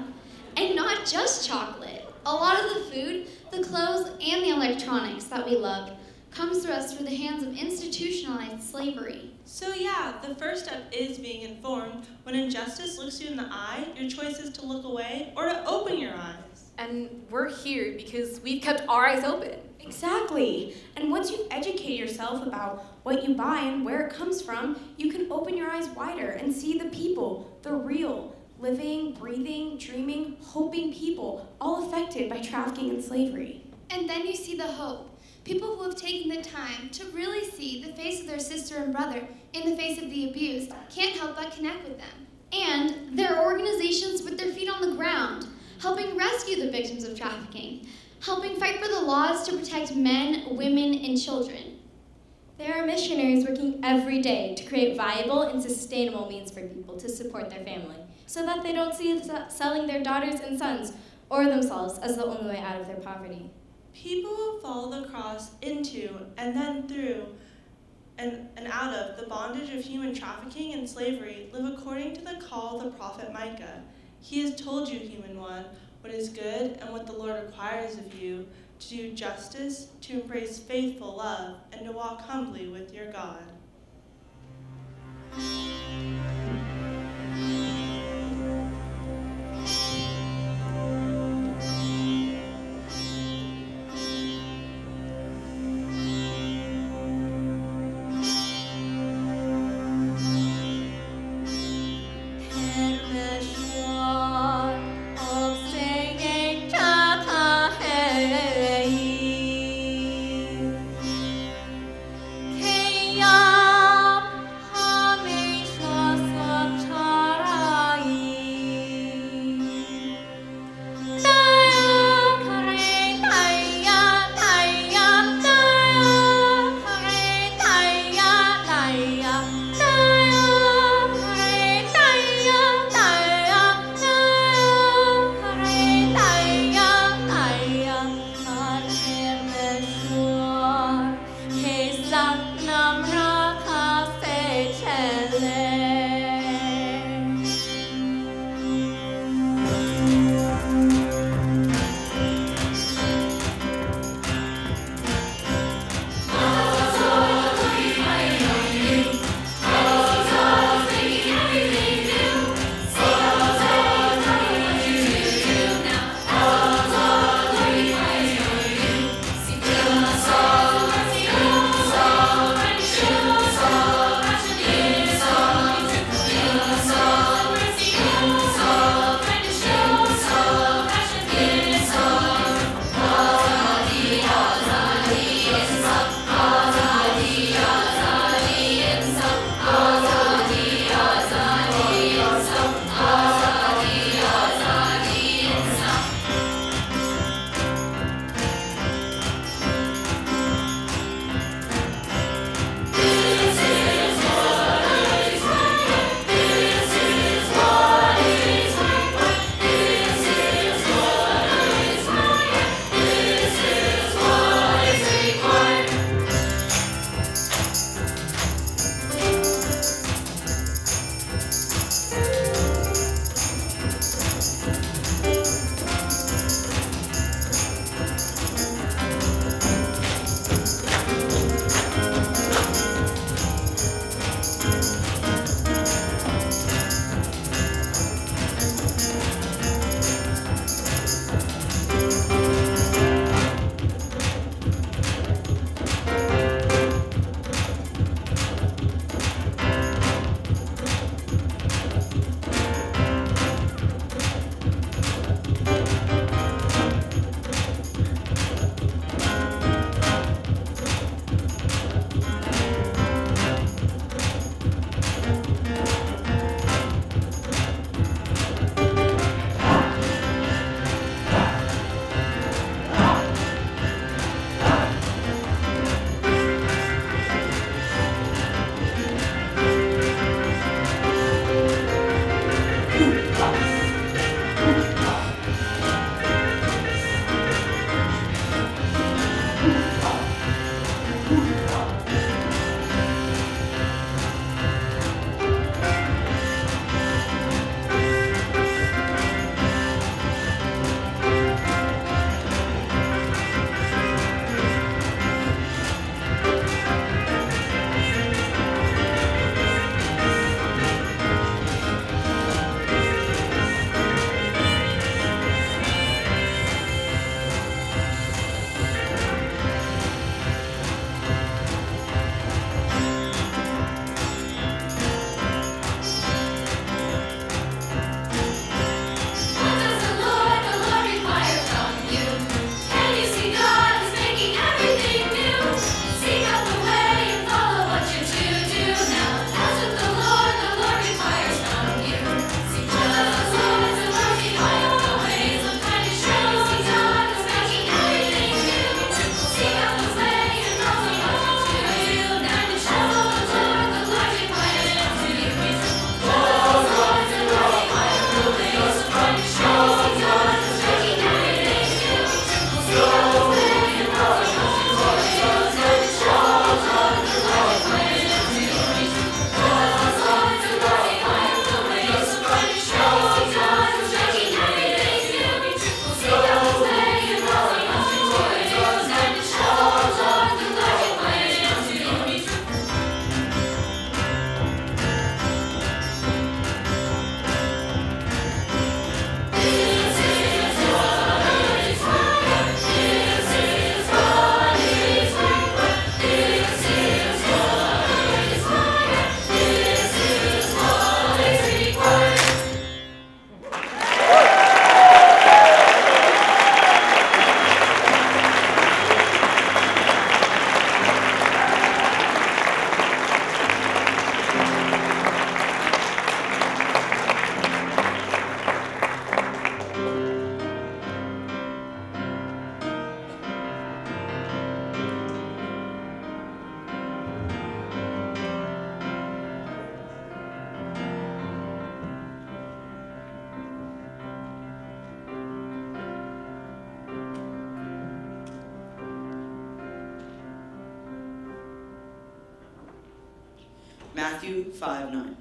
[SPEAKER 15] And not just chocolate. A lot of the food, the clothes, and the electronics that we love comes to us through the hands of institutionalized slavery.
[SPEAKER 13] So yeah, the first step is being informed. When injustice looks you in the eye, your choice is to look away or to open your eyes.
[SPEAKER 10] And we're here because we've kept our eyes open.
[SPEAKER 6] Exactly. And once you've educated yourself about what you buy and where it comes from, you can open your eyes wider and see the people, the real, living, breathing, dreaming, hoping people, all affected by trafficking and slavery.
[SPEAKER 15] And then you see the hope. People who have taken the time to really see the face of their sister and brother in the face of the abuse can't help but connect with them. And there are organizations with their feet on the ground, helping rescue the victims of trafficking, helping fight for the laws to protect men, women, and children.
[SPEAKER 5] There are missionaries working every day to create viable and sustainable means for people to support their family, so that they don't see selling their daughters and sons or themselves as the only way out of their poverty.
[SPEAKER 13] People who follow the cross into and then through and out of the bondage of human trafficking and slavery live according to the call of the prophet Micah. He has told you, human one, what is good and what the Lord requires of you, to do justice, to embrace faithful love, and to walk humbly with your God.
[SPEAKER 15] Hey,
[SPEAKER 17] Matthew 5:9.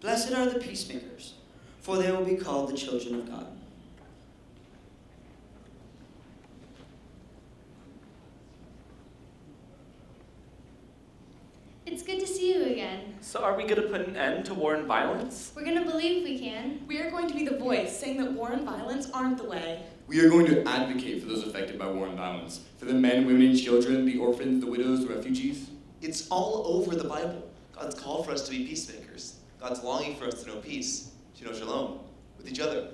[SPEAKER 17] Blessed are the peacemakers, for they will be called the children of God.
[SPEAKER 5] It's good to see you again.
[SPEAKER 2] So are we going to put an end to war and violence?
[SPEAKER 5] We're going to believe we can.
[SPEAKER 4] We are going to be the voice saying that war and violence aren't the way.
[SPEAKER 18] We are going to advocate for those affected by war and violence, for the men, women, and children, the orphans, the widows, the refugees.
[SPEAKER 14] It's all over the Bible. God's call for us to be peacemakers. God's longing for us to know peace, to know shalom, with each other.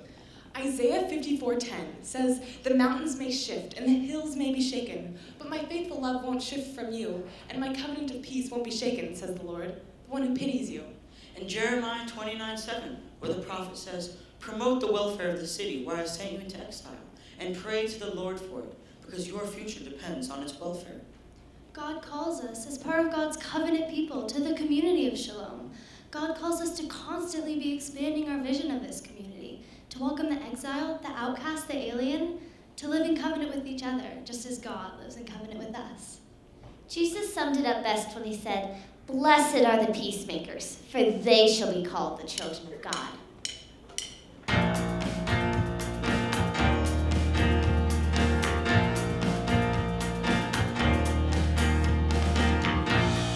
[SPEAKER 4] Isaiah 54:10 says, "The mountains may shift and the hills may be shaken, but my faithful love won't shift from you, and my covenant of peace won't be shaken, says the Lord, the one who pities you."
[SPEAKER 17] And Jeremiah 29:7, where the prophet says, "Promote the welfare of the city where I sent you into exile, and pray to the Lord for it, because your future depends on its welfare."
[SPEAKER 5] God calls us, as part of God's covenant people, to the community of Shalom. God calls us to constantly be expanding our vision of this community, to welcome the exile, the outcast, the alien, to live in covenant with each other, just as God lives in covenant with us.
[SPEAKER 16] Jesus summed it up best when he said, "Blessed are the peacemakers, for they shall be called the children of God."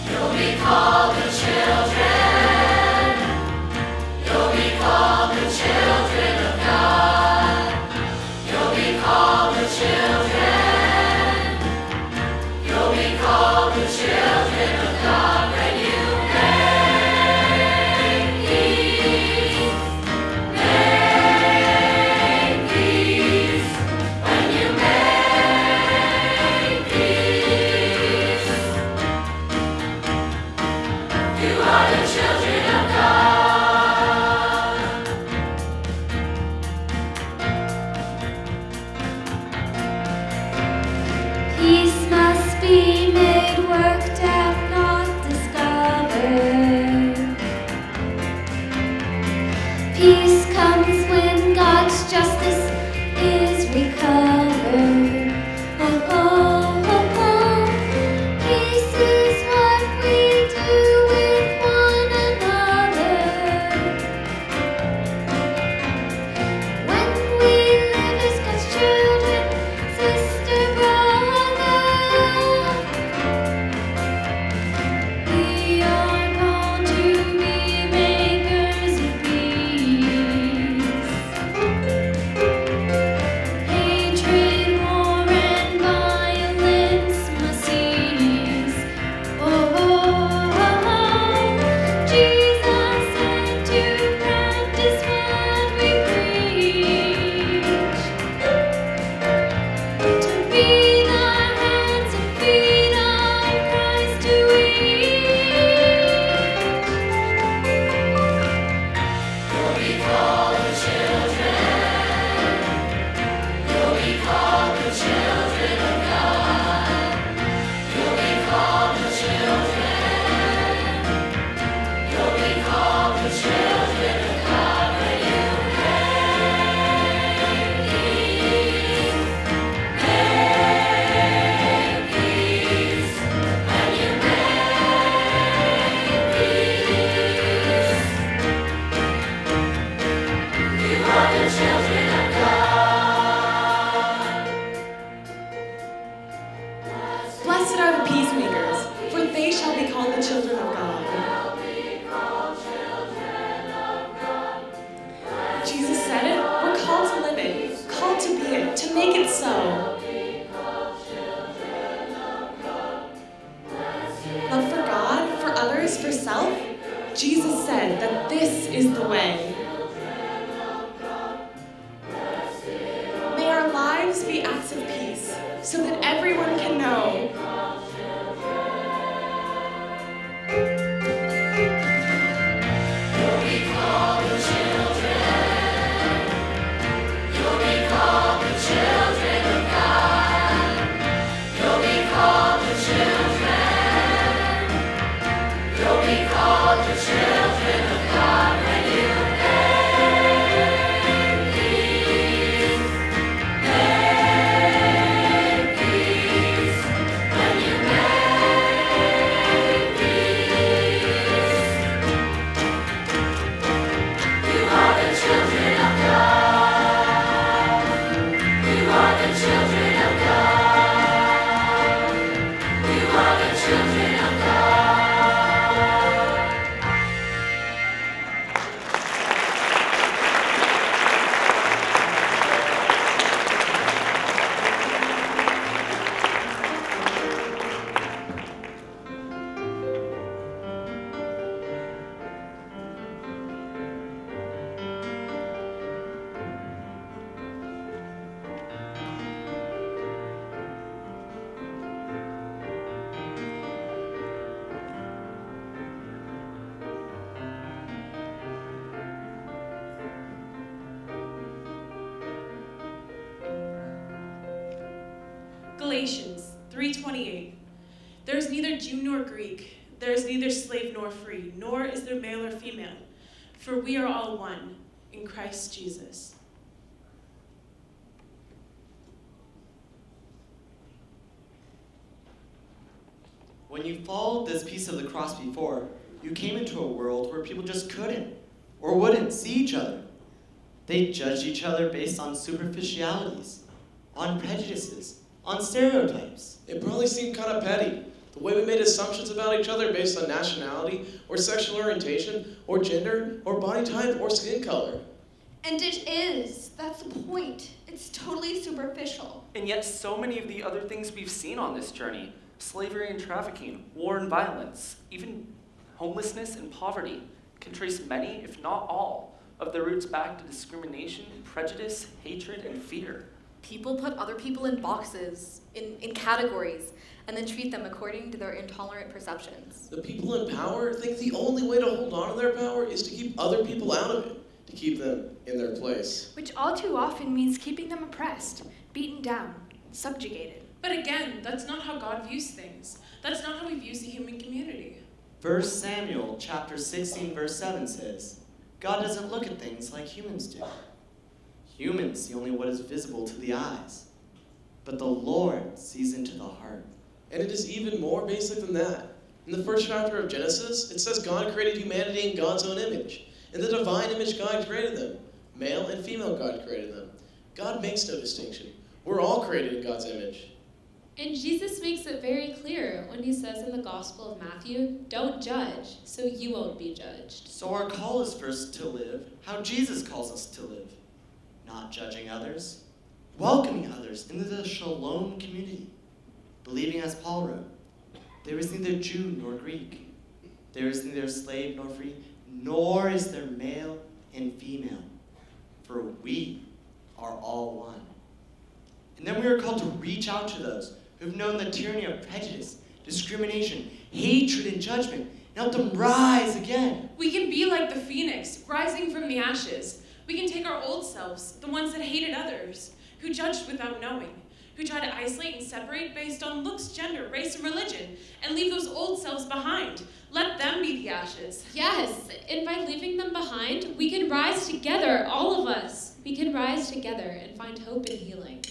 [SPEAKER 12] You'll be called the children. You'll be called the children of God. You'll be called the children. You'll be called the children of God when you make peace. Make peace. When you make peace. You are the children of God.
[SPEAKER 15] Peace must be made, worked at, not discovered. Peace comes when God's justice is recovered. Oh, oh, oh, oh. Peace is what we do with one another. When we live as God's children, sister, brother, we are called to be makers of peace. Hatred, war, and violence must cease. Oh, oh, oh, oh. Jesus said to practice what we preach. To be the hands and feet of Christ to each.
[SPEAKER 12] You'll be called the children. You'll be called the children of God. You'll be called the children. You'll be called the children of God when you make peace. Make peace. When you make peace. You are the children of God.
[SPEAKER 4] Blessed are the peacemakers, for they shall be called the children of God. Jesus said it, we're called to live it, called to be it, to make it so. Love for God, for others, for self. Jesus said that this is the way. May our lives be acts of peace, so that everyone can know.
[SPEAKER 12] You'll be called the children. You'll be called the children of God. You'll be called the children. You'll be called the children of God when you
[SPEAKER 13] Jew nor Greek. There is neither slave nor free, nor is there male or female. For we are all one in Christ Jesus.
[SPEAKER 1] When you followed this piece of the cross before, you came into a world where people just couldn't or wouldn't see each other. They judged each other based on superficialities, on prejudices, on stereotypes.
[SPEAKER 19] It probably seemed kind of petty. The way we made assumptions about each other based on nationality, or sexual orientation, or gender, or body type, or skin color.
[SPEAKER 20] And it is. That's the point. It's totally superficial.
[SPEAKER 2] And yet so many of the other things we've seen on this journey, slavery and trafficking, war and violence, even homelessness and poverty, can trace many, if not all, of their roots back to discrimination, prejudice, hatred, and fear.
[SPEAKER 10] People put other people in boxes, in categories, and then treat them according to their intolerant perceptions.
[SPEAKER 19] The people in power think the only way to hold on to their power is to keep other people out of it, to keep them in their place.
[SPEAKER 11] Which all too often means keeping them oppressed, beaten down, subjugated.
[SPEAKER 4] But again, that's not how God views things. That's not how he views the human community.
[SPEAKER 1] 1 Samuel chapter 16, verse 7 says, God doesn't look at things like humans do. Humans see only what is visible to the eyes, but the Lord sees into the heart.
[SPEAKER 19] And it is even more basic than that. In the first chapter of Genesis, it says God created humanity in God's own image. In the divine image, God created them. Male and female, God created them. God makes no distinction. We're all created in God's image.
[SPEAKER 3] And Jesus makes it very clear when he says in the Gospel of Matthew, don't judge, so you won't be judged.
[SPEAKER 1] So our call is first to live how Jesus calls us to live. Not judging others, welcoming others into the Shalom community. Believing as Paul wrote, there is neither Jew nor Greek. There is neither slave nor free, nor is there male and female. For we are all one. And then we are called to reach out to those who have known the tyranny of prejudice, discrimination, hatred, and judgment, and help them rise again.
[SPEAKER 4] We can be like the phoenix, rising from the ashes. We can take our old selves, the ones that hated others, who judged without knowing, who try to isolate and separate based on looks, gender, race, and religion, and leave those old selves behind. Let them be the ashes.
[SPEAKER 3] Yes, and by leaving them behind, we can rise together, all of us. We can rise together and find hope and healing.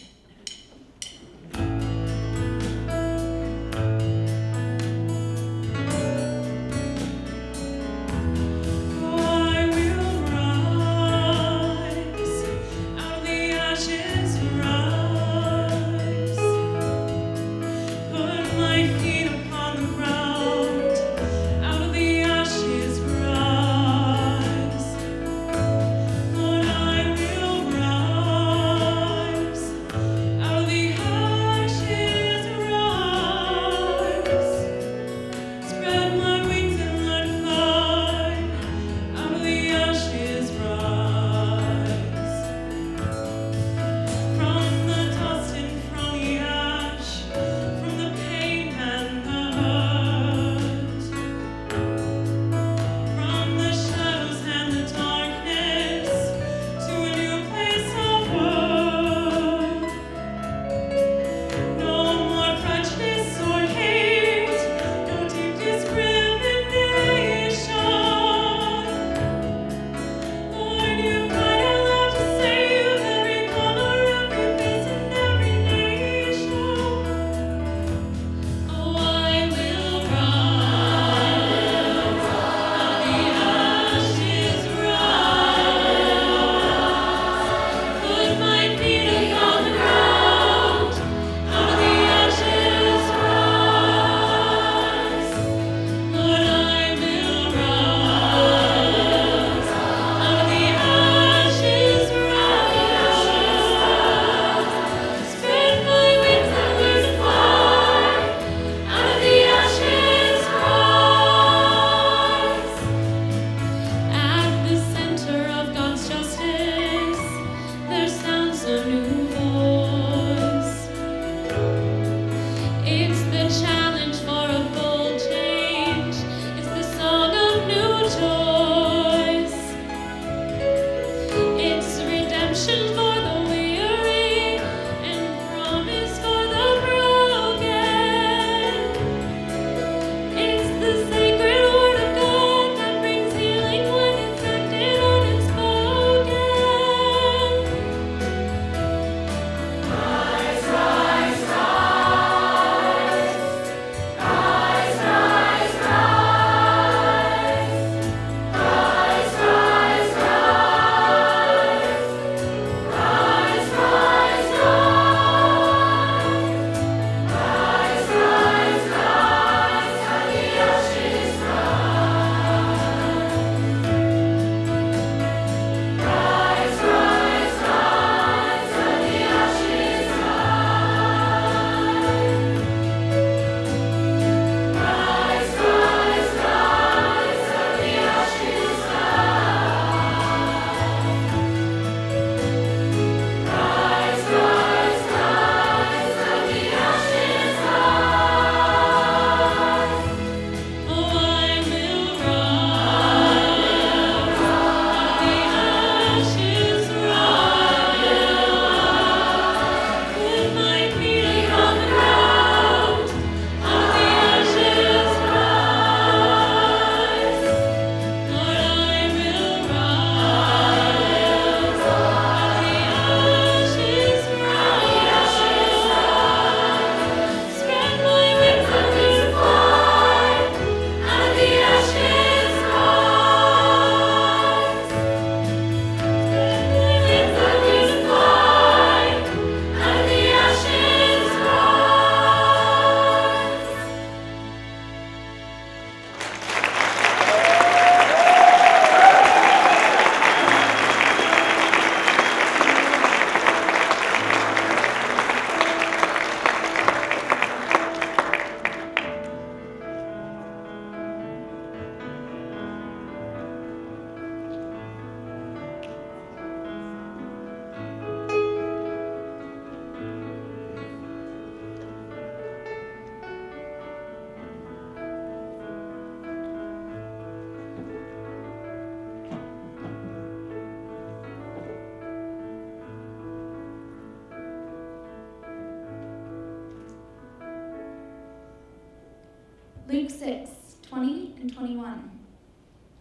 [SPEAKER 3] Luke 6, 20 and 21.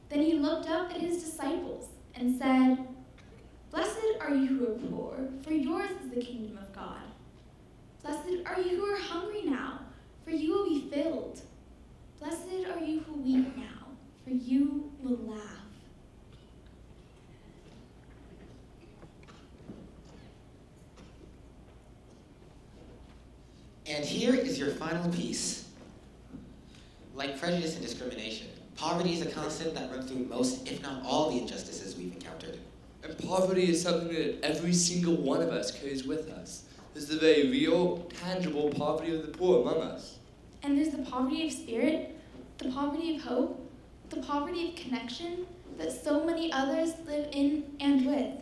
[SPEAKER 3] Then he looked up at his disciples and said, "Blessed are you who are poor, for yours is the kingdom of God. Blessed are you who are hungry now, for you will be filled. Blessed are you who weep now, for you will laugh."
[SPEAKER 8] And here is your final piece. Like prejudice and discrimination, poverty is a constant that runs through most, if not all, the injustices we've encountered.
[SPEAKER 21] And poverty is something that every single one of us carries with us. There's the very real, tangible poverty of the poor among us.
[SPEAKER 3] And there's the poverty of spirit, the poverty of hope, the poverty of connection that so many others live in and with.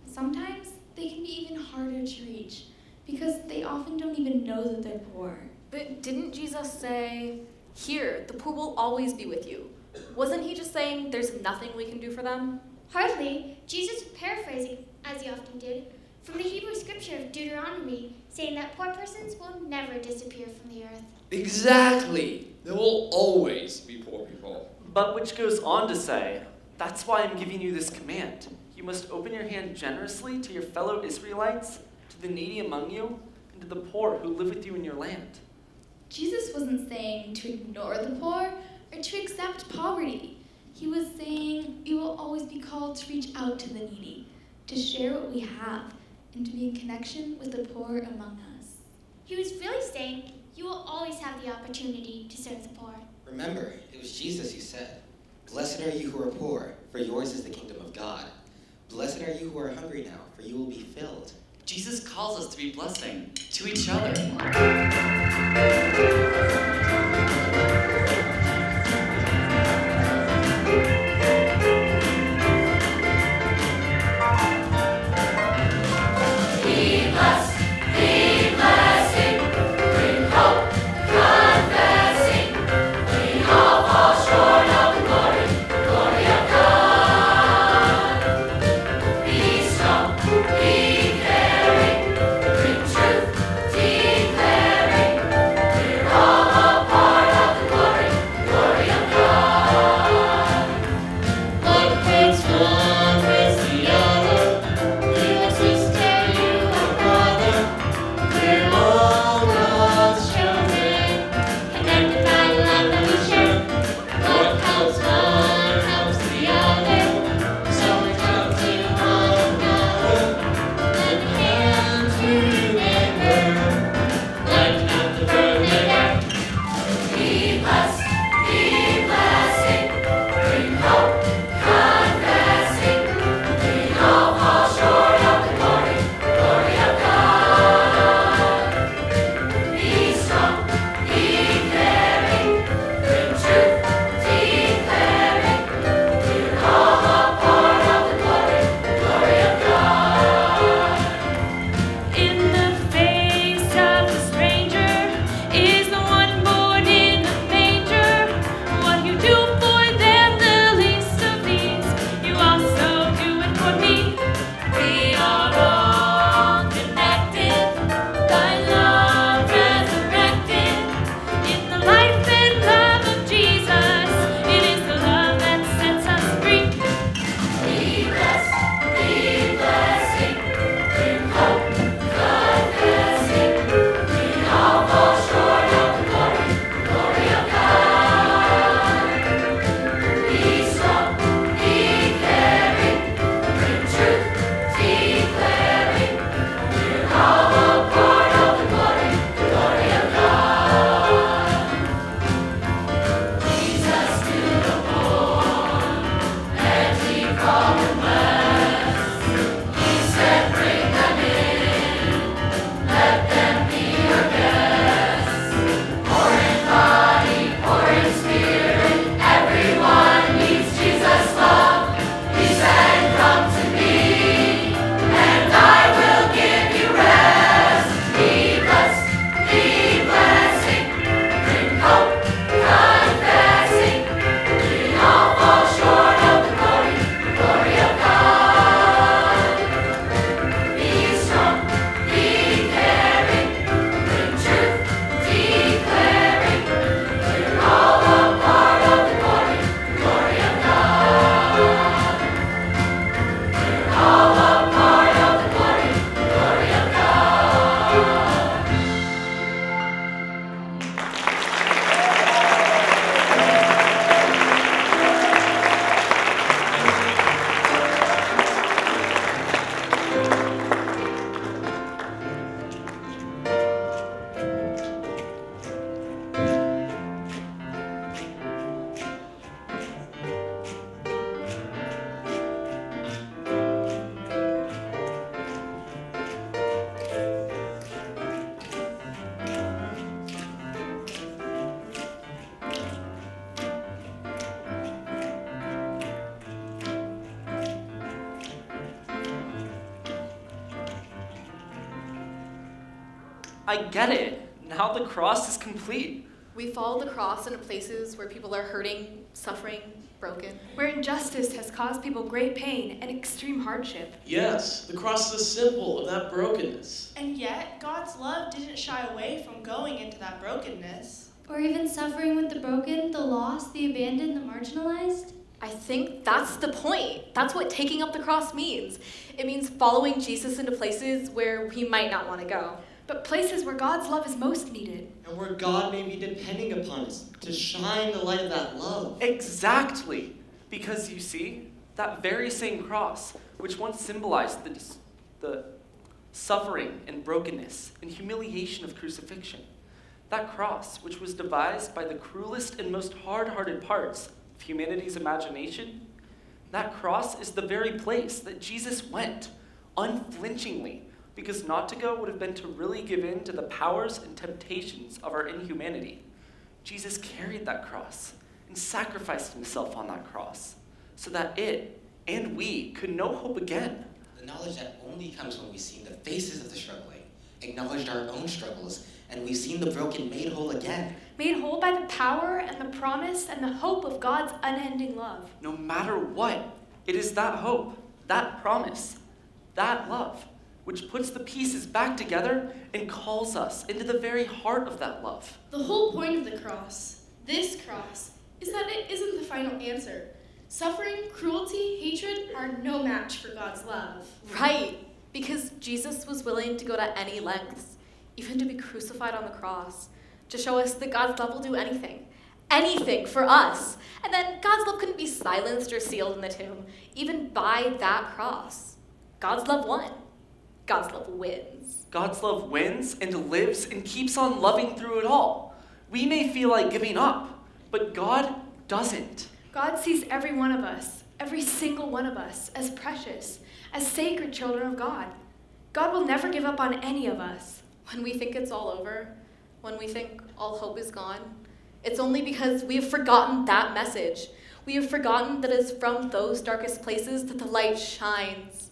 [SPEAKER 3] Sometimes they can be even harder to reach because they often don't even know that they're poor.
[SPEAKER 10] But didn't Jesus say, "Here, the poor will always be with you"? Wasn't he just saying there's nothing we can do for them?
[SPEAKER 22] Hardly. Jesus was paraphrasing, as he often did, from the Hebrew scripture of Deuteronomy, saying that poor persons will never disappear from the earth.
[SPEAKER 18] Exactly. There will always be poor people.
[SPEAKER 2] But which goes on to say, that's why I'm giving you this command. You must open your hand generously to your fellow Israelites, to the needy among you, and to the poor who live with you in your land.
[SPEAKER 3] Jesus wasn't saying to ignore the poor or to accept poverty. He was saying we will always be called to reach out to the needy, to share what we have, and to be in connection with the poor among us.
[SPEAKER 22] He was really saying you will always have the opportunity to serve the poor.
[SPEAKER 8] Remember, it was Jesus who said, "Blessed are you who are poor, for yours is the kingdom of God. Blessed are you who are hungry now, for you will be filled."
[SPEAKER 24] Jesus calls us to be blessing to each other.
[SPEAKER 12] What
[SPEAKER 2] I get it. Now the cross is complete.
[SPEAKER 10] We follow the cross into places where people are hurting, suffering, broken.
[SPEAKER 11] Where injustice has caused people great pain and extreme hardship.
[SPEAKER 19] Yes, the cross is a symbol of that brokenness.
[SPEAKER 13] And yet, God's love didn't shy away from going into that brokenness.
[SPEAKER 3] Or even suffering with the broken, the lost, the abandoned, the marginalized?
[SPEAKER 10] I think that's the point. That's what taking up the cross means. It means following Jesus into places where we might not want to go.
[SPEAKER 11] But places where God's love is most needed.
[SPEAKER 1] And where God may be depending upon us to shine the light of that love.
[SPEAKER 2] Exactly. Because you see, that very same cross, which once symbolized the suffering and brokenness and humiliation of crucifixion, that cross, which was devised by the cruelest and most hard-hearted parts of humanity's imagination, that cross is the very place that Jesus went, unflinchingly, because not to go would have been to really give in to the powers and temptations of our inhumanity. Jesus carried that cross and sacrificed himself on that cross so that it and we could know hope again.
[SPEAKER 8] The knowledge that only comes when we've seen the faces of the struggling, acknowledged our own struggles, and we've seen the broken made whole again.
[SPEAKER 11] Made whole by the power and the promise and the hope of God's unending love.
[SPEAKER 2] No matter what, it is that hope, that promise, that love, which puts the pieces back together and calls us into the very heart of that love.
[SPEAKER 6] The whole point of the cross, this cross, is that it isn't the final answer. Suffering, cruelty, hatred are no match for God's love.
[SPEAKER 10] Right, because Jesus was willing to go to any lengths, even to be crucified on the cross, to show us that God's love will do anything for us. And then God's love couldn't be silenced or sealed in the tomb, even by that cross. God's love won. God's love wins.
[SPEAKER 2] God's love wins and lives and keeps on loving through it all. We may feel like giving up, but God doesn't.
[SPEAKER 11] God sees every one of us, every single one of us, as precious, as sacred children of God. God will never give up on any of us.
[SPEAKER 10] When we think it's all over, when we think all hope is gone, it's only because we have forgotten that message. We have forgotten that it's from those darkest places that the light shines.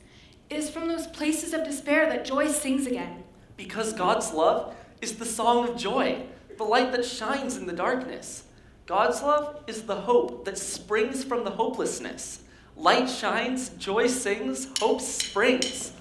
[SPEAKER 11] It is from those places of despair that joy sings again.
[SPEAKER 2] Because God's love is the song of joy, the light that shines in the darkness. God's love is the hope that springs from the hopelessness. Light shines, joy sings, hope springs.